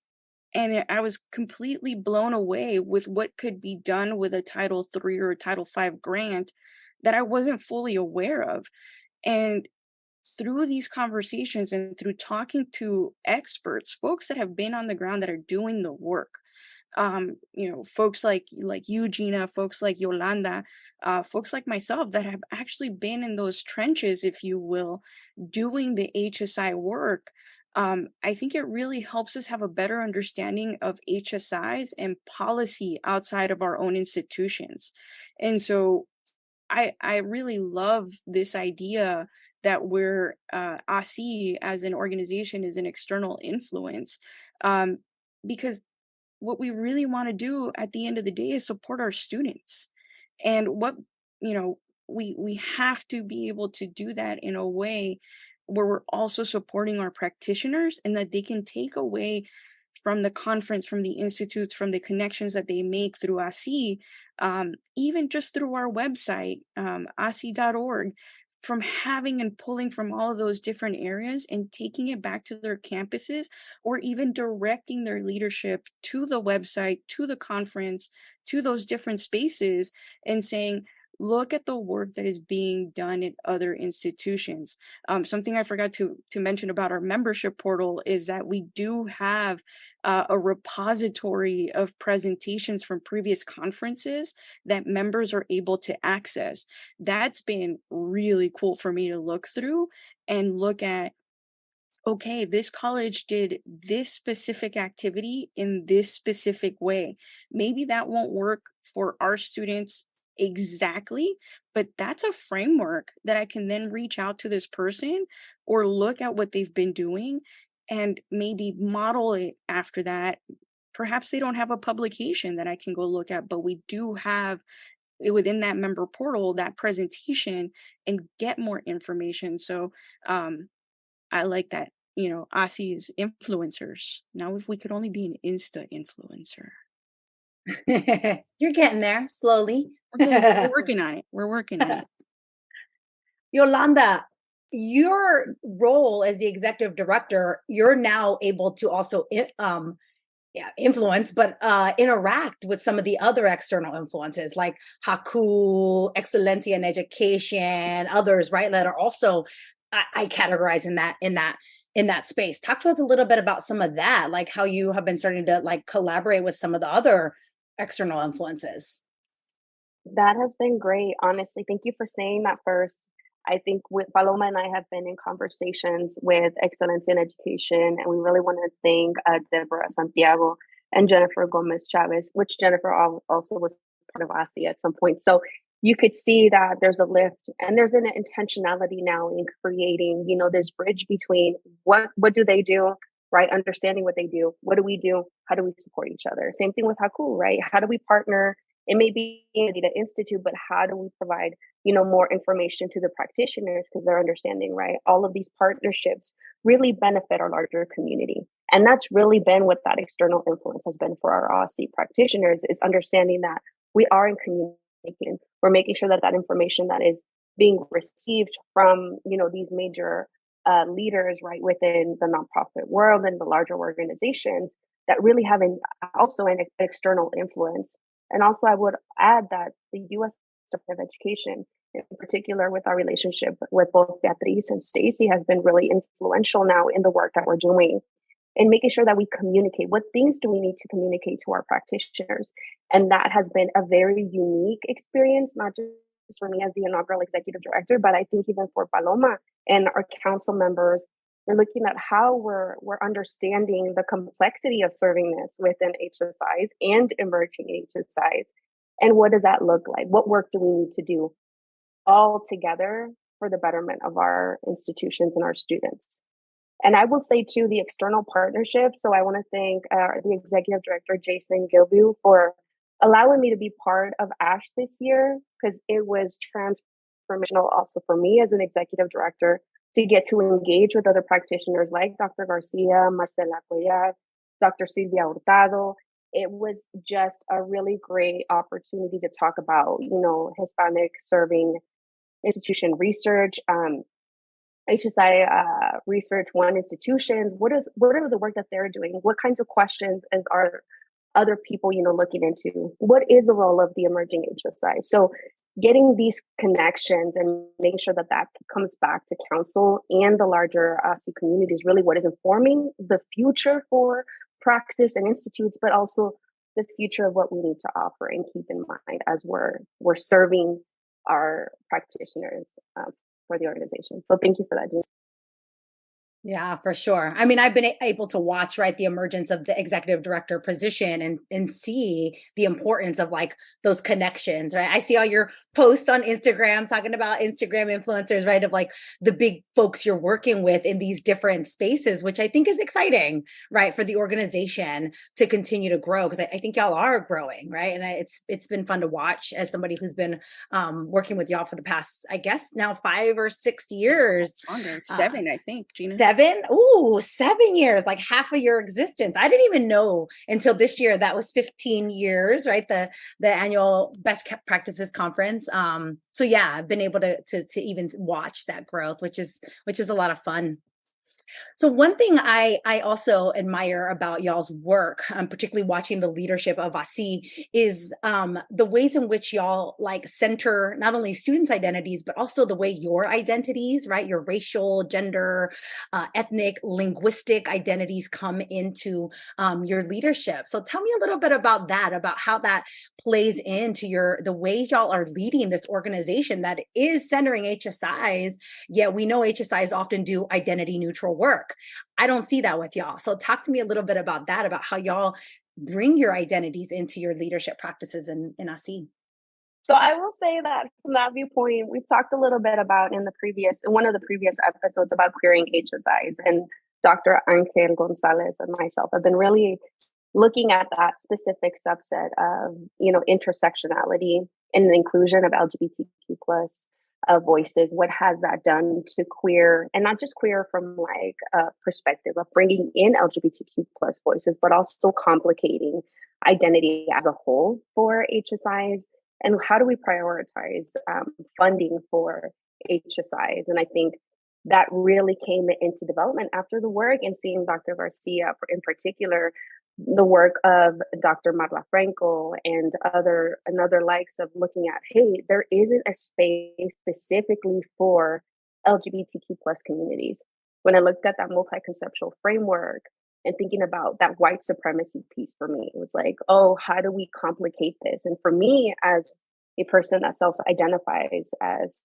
and I was completely blown away with what could be done with a Title III or a Title V grant that I wasn't fully aware of. And through these conversations and through talking to experts, folks that have been on the ground that are doing the work, folks like you, Gina, folks like Yolanda, folks like myself that have actually been in those trenches, if you will, doing the HSI work. I think it really helps us have a better understanding of HSIs and policy outside of our own institutions. And so I really love this idea that we're AHSIE as an organization is an external influence, because what we really want to do at the end of the day is support our students. And what we have to be able to do that in a way where we're also supporting our practitioners, and that they can take away from the conference, from the institutes, from the connections that they make through AHSIE, even just through our website, AHSIE.org, from having and pulling from all of those different areas and taking it back to their campuses, or even directing their leadership to the website, to the conference, to those different spaces, and saying, look at the work that is being done at other institutions. Something I forgot to mention about our membership portal is that we do have a repository of presentations from previous conferences that members are able to access. That's been really cool for me to look through and look at, okay, this college did this specific activity in this specific way. Maybe that won't work for our students exactly, but that's a framework that I can then reach out to this person or look at what they've been doing and maybe model it after that. Perhaps they don't have a publication that I can go look at, but we do have within that member portal that presentation and get more information. So I like that, AHSIE is influencers. Now, if we could only be an Insta influencer. You're getting there slowly. We're working on it. We're working on it. Yolanda, your role as the executive director, you're now able to also influence, but interact with some of the other external influences like Haku, Excellencia in Education, others, right? That are also I categorize in that space. Talk to us a little bit about some of that, like how you have been starting to like collaborate with some of the other external influences. That has been great. Honestly, thank you for saying that first. I think with Paloma and I have been in conversations with Excellence in Education, and we really want to thank Deborah Santiago and Jennifer Gomez Chavez, which Jennifer also was part of AHSIE at some point. So you could see that there's a lift and there's an intentionality now in creating, this bridge between what do they do, right? Understanding what they do. What do we do? How do we support each other? Same thing with Haku, right? How do we partner? It may be in the institute, but how do we provide, more information to the practitioners because they're understanding, right? All of these partnerships really benefit our larger community. And that's really been what that external influence has been for our AHSIE practitioners, is understanding that we are in communication. We're making sure that that information that is being received from, these major leaders, right, within the nonprofit world and the larger organizations that really have also an external influence. And also, I would add that the U.S. Department of Education, in particular with our relationship with both Beatriz and Stacy, has been really influential now in the work that we're doing and making sure that we communicate. What things do we need to communicate to our practitioners? And that has been a very unique experience, not just for me as the inaugural executive director, but I think even for Paloma and our council members. We're looking at how we're understanding the complexity of serving this within HSIs and emerging HSIs. And what does that look like? What work do we need to do all together for the betterment of our institutions and our students? And I will say too, the external partnerships. So I want to thank the executive director, Jason Gilbu, for allowing me to be part of ASH this year, because it was transformational also for me as an executive director to get to engage with other practitioners like Dr. Garcia, Marcela Cuellar, Dr. Silvia Hurtado. It was just a really great opportunity to talk about, Hispanic serving institution research, HSI Research One institutions. What are the work that they're doing? What kinds of questions are other people, looking into? What is the role of the emerging HSI? So getting these connections and making sure that comes back to council and the larger AHSIE community is really what is informing the future for praxis and institutes, but also the future of what we need to offer and keep in mind as we're serving our practitioners for the organization. So thank you for that, Jean. Yeah, for sure. I mean, I've been able to watch, right, the emergence of the executive director position and see the importance of like those connections, right? I see all your posts on Instagram talking about Instagram influencers, right, of like the big folks you're working with in these different spaces, which I think is exciting, right, for the organization to continue to grow because I think y'all are growing, right? And it's been fun to watch as somebody who's been working with y'all for the past, I guess now 5 or 6 years. Longer, Uh, 7, I think, Gina. 7? Ooh, 7 years, like half of your existence. I didn't even know until this year that was 15 years, right? The annual best practices conference. So yeah, I've been able to even watch that growth, which is a lot of fun. So one thing I also admire about y'all's work, particularly watching the leadership of AHSIE, is the ways in which y'all like center not only students' identities but also the way your identities, right, your racial, gender, ethnic, linguistic identities come into your leadership. So tell me a little bit about that, about how that plays into the ways y'all are leading this organization that is centering HSIs. Yet we know HSIs often do identity neutral work. I don't see that with y'all. So talk to me a little bit about that, about how y'all bring your identities into your leadership practices in AHSIE. So I will say that from that viewpoint, we've talked a little bit about in one of the previous episodes about queering HSIs, and Dr. Angel Gonzalez and myself have been really looking at that specific subset of, intersectionality and the inclusion of LGBTQ plus voices. What has that done to queer, and not just queer from like a perspective of bringing in LGBTQ plus voices, but also complicating identity as a whole for HSIs, and how do we prioritize funding for HSIs? And I think that really came into development after the work and seeing Dr. Garcia in particular, the work of Dr. Marla Franco and other likes of looking at, hey, there isn't a space specifically for LGBTQ plus communities. When I looked at that multi-conceptual framework and thinking about that white supremacy piece for me, it was like, oh, how do we complicate this? And for me, as a person that self-identifies as,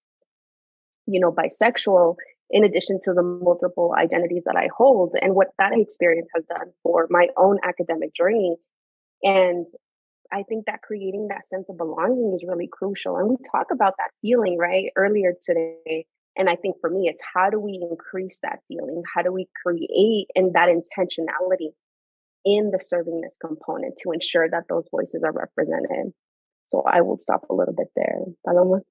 bisexual, in addition to the multiple identities that I hold and what that experience has done for my own academic journey. And I think that creating that sense of belonging is really crucial. And we talk about that feeling, right, earlier today. And I think for me, it's how do we increase that feeling? How do we create and that intentionality in the servingness component to ensure that those voices are represented? So I will stop a little bit there. Paloma?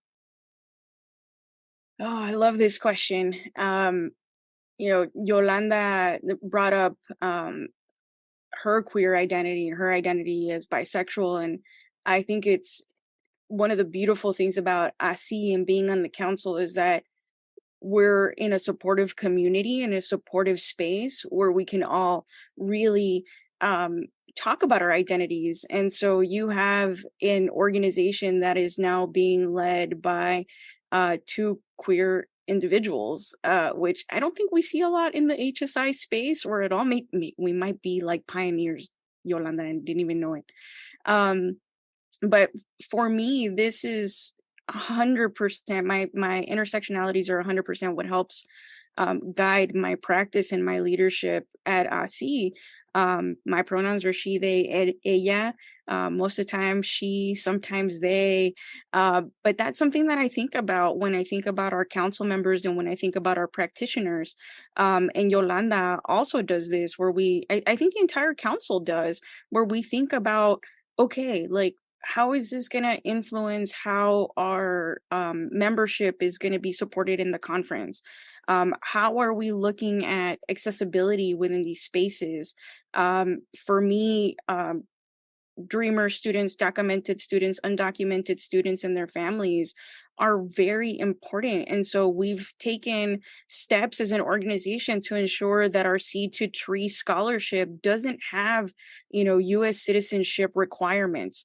Oh, I love this question. Yolanda brought up her queer identity and her identity as bisexual. And I think it's one of the beautiful things about AHSIE and being on the council is that we're in a supportive community, in a supportive space where we can all really talk about our identities. And so you have an organization that is now being led by two queer individuals, which I don't think we see a lot in the HSI space, or at all. We might be like pioneers, Yolanda, and didn't even know it. But for me, this is 100%. My intersectionalities are 100% what helps guide my practice and my leadership at AHSIE. My pronouns are she, they, ella. Most of the time she, sometimes they. But that's something that I think about when I think about our council members and when I think about our practitioners. And Yolanda also does this where I think the entire council does, where we think about, okay, like, how is this going to influence how our membership is going to be supported in the conference? How are we looking at accessibility within these spaces? For me, dreamer students, documented students, undocumented students, and their families are very important. And so we've taken steps as an organization to ensure that our Seed to Tree scholarship doesn't have, U.S. citizenship requirements.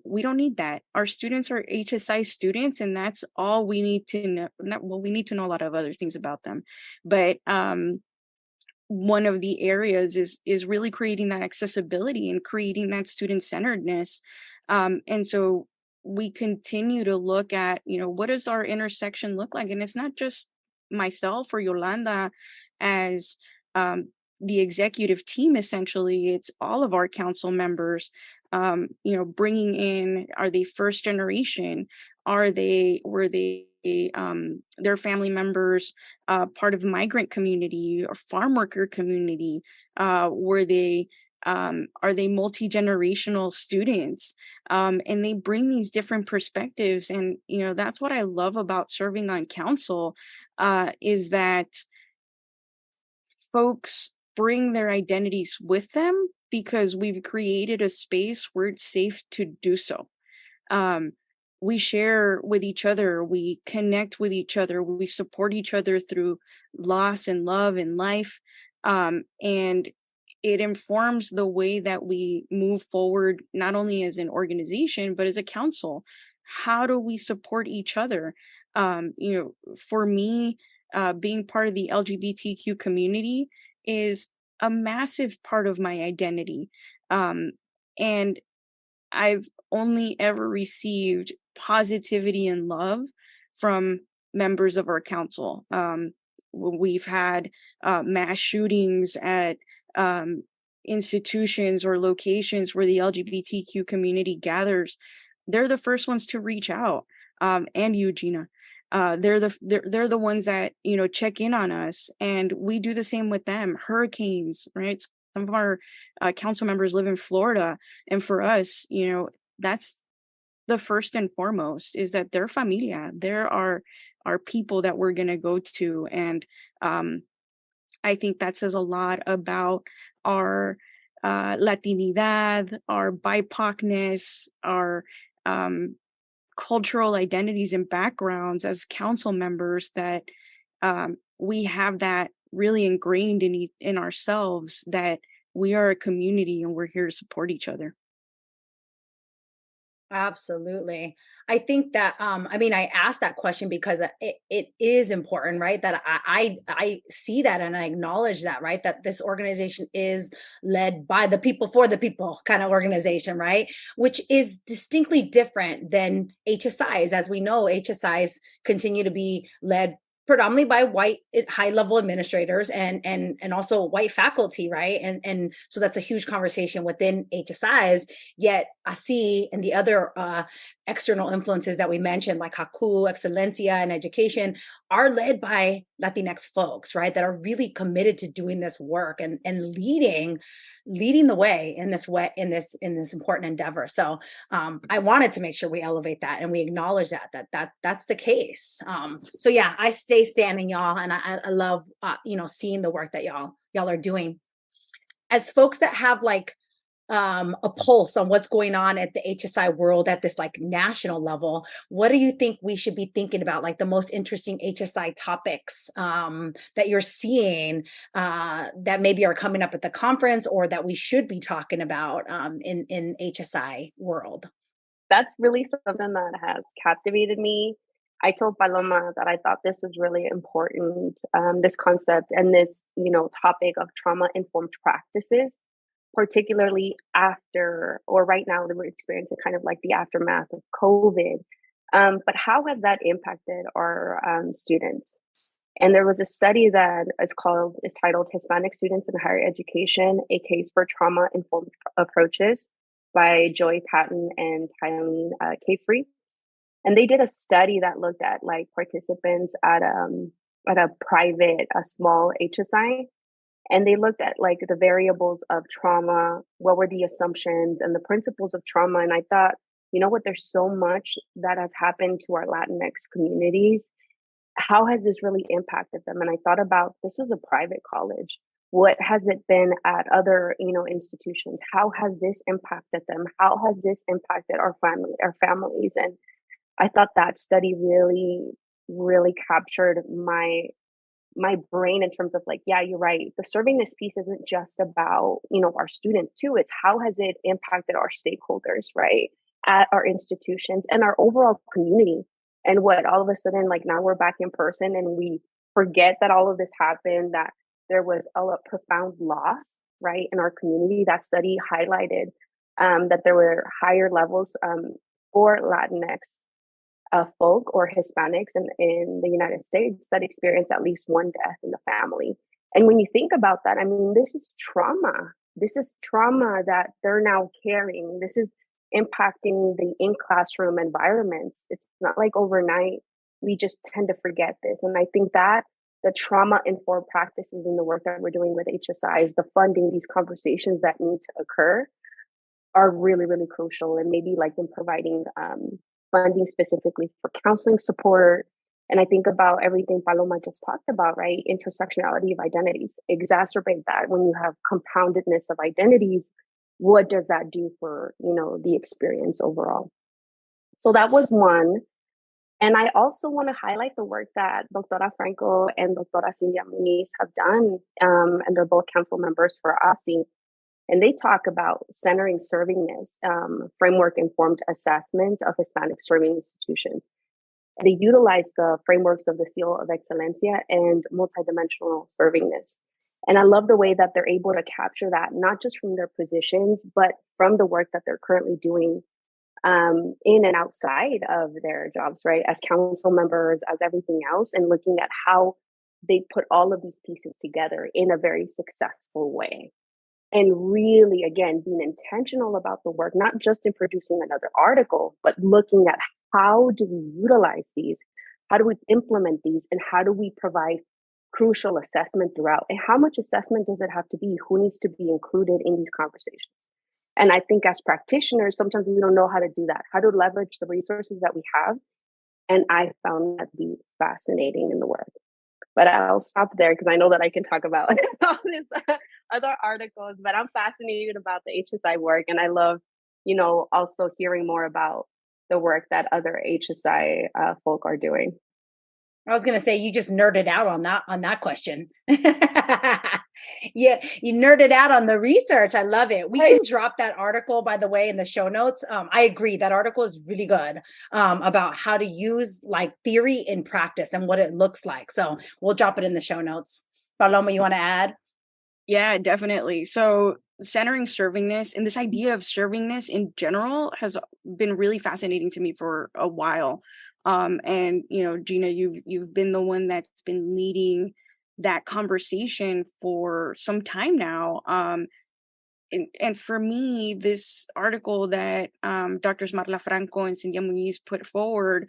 We don't need that. Our students are HSI students, and that's all we need to know. We need to know a lot of other things about them. But one of the areas is really creating that accessibility and creating that student-centeredness. And so we continue to look at, what does our intersection look like? And it's not just myself or Yolanda as the executive team, essentially, it's all of our council members, bringing in, are they first generation? Were they their family members part of migrant community or farm worker community? Were they are they multi-generational students? And they bring these different perspectives. And, that's what I love about serving on council, is that folks bring their identities with them because we've created a space where it's safe to do so. We share with each other, we connect with each other, we support each other through loss and love in life. And it informs the way that we move forward, not only as an organization, but as a council. How do we support each other? For me, being part of the LGBTQ community is a massive part of my identity. And I've only ever received positivity and love from members of our council. We've had mass shootings at institutions or locations where the LGBTQ community gathers. They're the first ones to reach out, and you, Gina. They're the ones that check in on us, and we do the same with them. Hurricanes, right? Some of our council members live in Florida, and for us, that's the first and foremost, is that they're familia. There are people that we're gonna go to, and I think that says a lot about our Latinidad, our BIPOCness, our cultural identities and backgrounds as council members, that we have that really ingrained in ourselves, that we are a community and we're here to support each other. Absolutely. I think that I asked that question because it is important, right? That I see that and I acknowledge that, right? That this organization is led by the people for the people kind of organization, right? Which is distinctly different than HSIs. As we know, HSIs continue to be led predominantly by white high level administrators and also white faculty, right? And so that's a huge conversation within HSIs. Yet AHSIE and the other external influences that we mentioned, like Haku, Excelencia, and education, are led by Latinx folks, right? That are really committed to doing this work and leading the way in this important endeavor. So I wanted to make sure we elevate that and we acknowledge that's the case. So yeah, I stay standing, y'all, and I love seeing the work that y'all are doing. As folks that have like a pulse on what's going on at the HSI world at this like national level, what do you think we should be thinking about, like the most interesting HSI topics that you're seeing that maybe are coming up at the conference, or that we should be talking about in HSI world? That's really something that has captivated me. I told Paloma that I thought this was really important, this concept and this, topic of trauma-informed practices, particularly after, or right now that we're experiencing kind of like the aftermath of COVID. But how has that impacted our students? And there was a study that is titled Hispanic Students in Higher Education, a Case for Trauma-Informed Approaches by Joy Patton and Tylene Cafrey. And they did a study that looked at like participants at a private, a small HSI. And they looked at like the variables of trauma, what were the assumptions and the principles of trauma. And I thought, there's so much that has happened to our Latinx communities. How has this really impacted them? And I thought about, this was a private college. What has it been at other, institutions? How has this impacted them? How has this impacted our families? And I thought that study really, really captured my brain in terms of like, yeah, you're right. The serving this piece isn't just about, our students too. It's how has it impacted our stakeholders, right? At our institutions and our overall community. And what all of a sudden, like now we're back in person and we forget that all of this happened, that there was a profound loss, right? In our community. That study highlighted that there were higher levels for Latinx folk or Hispanics in the United States that experience at least one death in the family. And when you think about that, I mean, this is trauma. This is trauma that they're now carrying. This is impacting the in-classroom environments. It's not like overnight. We just tend to forget this. And I think that the trauma-informed practices in the work that we're doing with HSIs, the funding, these conversations that need to occur are really, really crucial. And maybe like in providing funding specifically for counseling support. And I think about everything Paloma just talked about, right? Intersectionality of identities. Exacerbate that when you have compoundedness of identities. What does that do for, the experience overall? So that was one. And I also want to highlight the work that Doctora Franco and Doctora Cindy Muniz have done, and they're both council members for AHSIE. And they talk about centering servingness, framework-informed assessment of Hispanic serving institutions. And they utilize the frameworks of the Seal of Excelencia and multidimensional servingness. And I love the way that they're able to capture that, not just from their positions, but from the work that they're currently doing in and outside of their jobs, right? As council members, as everything else, and looking at how they put all of these pieces together in a very successful way. And really, again, being intentional about the work, not just in producing another article, but looking at how do we utilize these? How do we implement these? And how do we provide crucial assessment throughout? And how much assessment does it have to be? Who needs to be included in these conversations? And I think as practitioners, sometimes we don't know how to do that, how to leverage the resources that we have. And I found that to be fascinating in the work. But I'll stop there because I know that I can talk about all these other articles, but I'm fascinated about the HSI work. And I love, also hearing more about the work that other HSI folk are doing. I was going to say, you just nerded out on that question. Yeah, you nerded out on the research. I love it. We can drop that article, by the way, in the show notes. I agree. That article is really good about how to use like theory in practice and what it looks like. So we'll drop it in the show notes. Paloma, you want to add? Yeah, definitely. So centering servingness and this idea of servingness in general has been really fascinating to me for a while. And Gina, you've been the one that's been leading that conversation for some time now. And for me, this article that Drs. Marla Franco and Cindy Muniz put forward,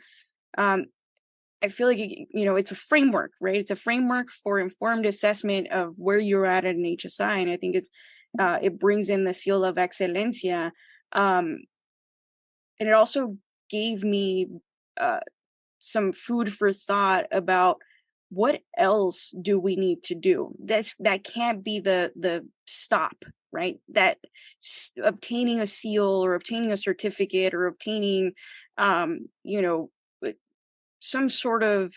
I feel like it's a framework, right? It's a framework for informed assessment of where you're at an HSI, and I think it brings in the Seal of Excelencia, and it also gave me some food for thought about what else do we need to do. That can't be the stop, right? That obtaining a seal or obtaining a certificate or obtaining, some sort of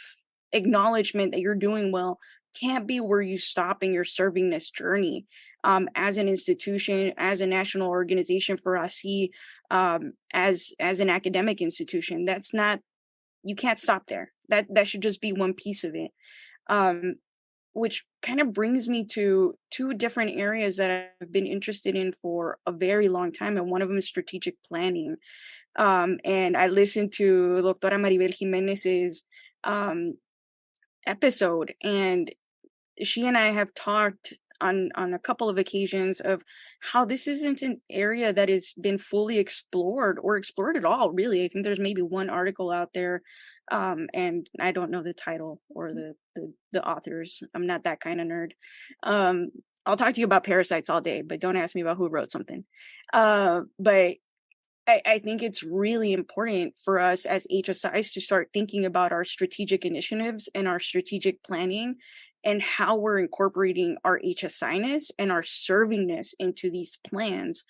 acknowledgement that you're doing well can't be where you stop in your servingness journey. As an institution, as a national organization for AHSIE, as an academic institution, you can't stop there. That should just be one piece of it. Which kind of brings me to two different areas that I've been interested in for a very long time. And one of them is strategic planning. And I listened to Doctora Maribel Jimenez's episode, and she and I have talked on a couple of occasions of how this isn't an area that has been fully explored or explored at all, really. I think there's maybe one article out there, and I don't know the title or the authors. I'm not that kind of nerd. I'll talk to you about parasites all day, but don't ask me about who wrote something. But I think it's really important for us as HSIs to start thinking about our strategic initiatives and our strategic planning and how we're incorporating our HSI-ness and our servingness into these plans.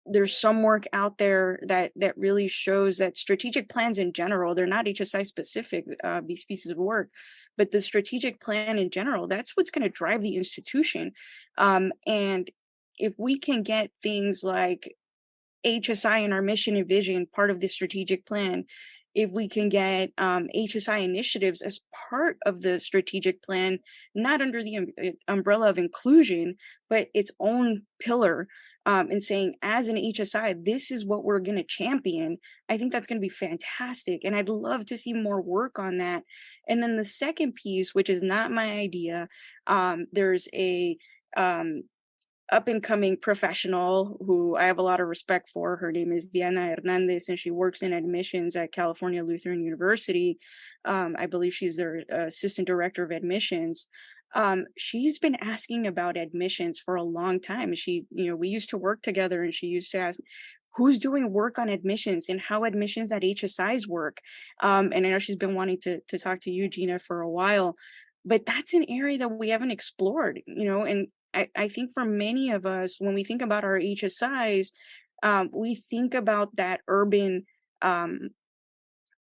There's some work out there that really shows that strategic plans in general, they're not HSI specific, these pieces of work, but the strategic plan in general, that's what's going to drive the institution. And if we can get things like HSI and our mission and vision part of the strategic plan, if we can get HSI initiatives as part of the strategic plan, not under the umbrella of inclusion, but its own pillar, and saying, as an HSI, this is what we're going to champion. I think that's going to be fantastic. And I'd love to see more work on that. And then the second piece, which is not my idea, there's a up and coming professional who I have a lot of respect for. Her name is Diana Hernandez, and she works in admissions at California Lutheran University. I believe she's their assistant director of admissions. She's been asking about admissions for a long time. We used to work together, and she used to ask, who's doing work on admissions and how admissions at HSIs work. And I know she's been wanting to talk to you, Gina, for a while, but that's an area that we haven't explored, and I think for many of us, when we think about our HSIs, we think about that urban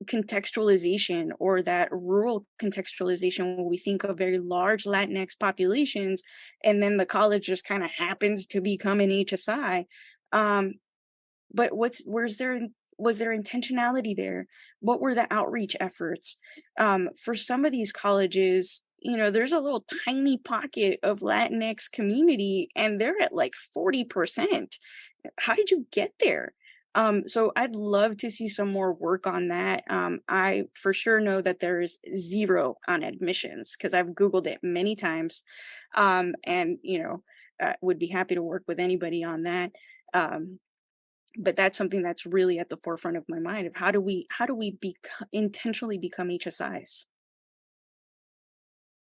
contextualization or that rural contextualization when we think of very large Latinx populations, and then the college just kind of happens to become an HSI. But was there intentionality there? What were the outreach efforts? For some of these colleges, there's a little tiny pocket of Latinx community and they're at like 40%. How did you get there? So I'd love to see some more work on that. I for sure know that there is zero on admissions because I've Googled it many times, and would be happy to work with anybody on that. But that's something that's really at the forefront of my mind of how do we intentionally become HSIs?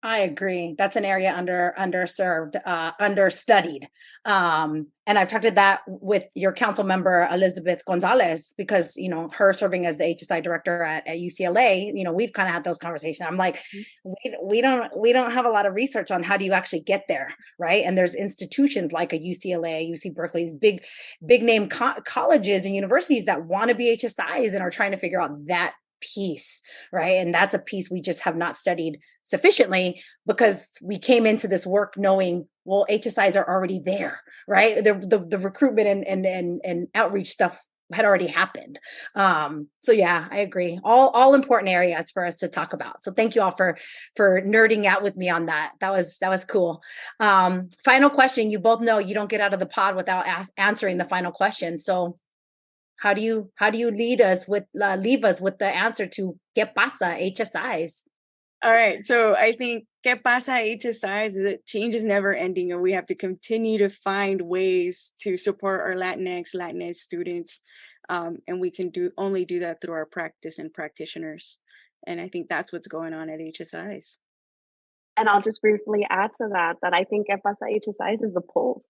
I agree. That's an area underserved, understudied. And I've talked to that with your council member, Elizabeth Gonzalez, because, her serving as the HSI director at UCLA, we've kind of had those conversations. I'm like, we don't have a lot of research on how do you actually get there. Right. And there's institutions like a UCLA, UC Berkeley, these big name colleges and universities that want to be HSIs and are trying to figure out that piece, right? And that's a piece we just have not studied sufficiently because we came into this work knowing, well, HSIs are already there, right? The recruitment and outreach stuff had already happened. So yeah, I agree. All important areas for us to talk about. So thank you all for nerding out with me on that. That was cool. Final question. You both know you don't get out of the pod without answering the final question. So how do you leave us with the answer to ¿Qué pasa, HSIs? All right. So I think ¿Qué pasa, HSIs is that change is never ending, and we have to continue to find ways to support our Latinx students. And we can only do that through our practice and practitioners. And I think that's what's going on at HSIs. And I'll just briefly add to that I think ¿Qué pasa, HSIs is the pulse,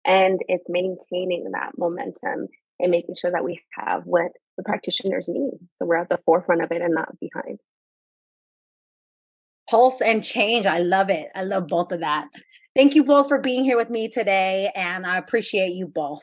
and it's maintaining that momentum and making sure that we have what the practitioners need. So we're at the forefront of it and not behind. Pulse and change. I love it. I love both of that. Thank you both for being here with me today. And I appreciate you both.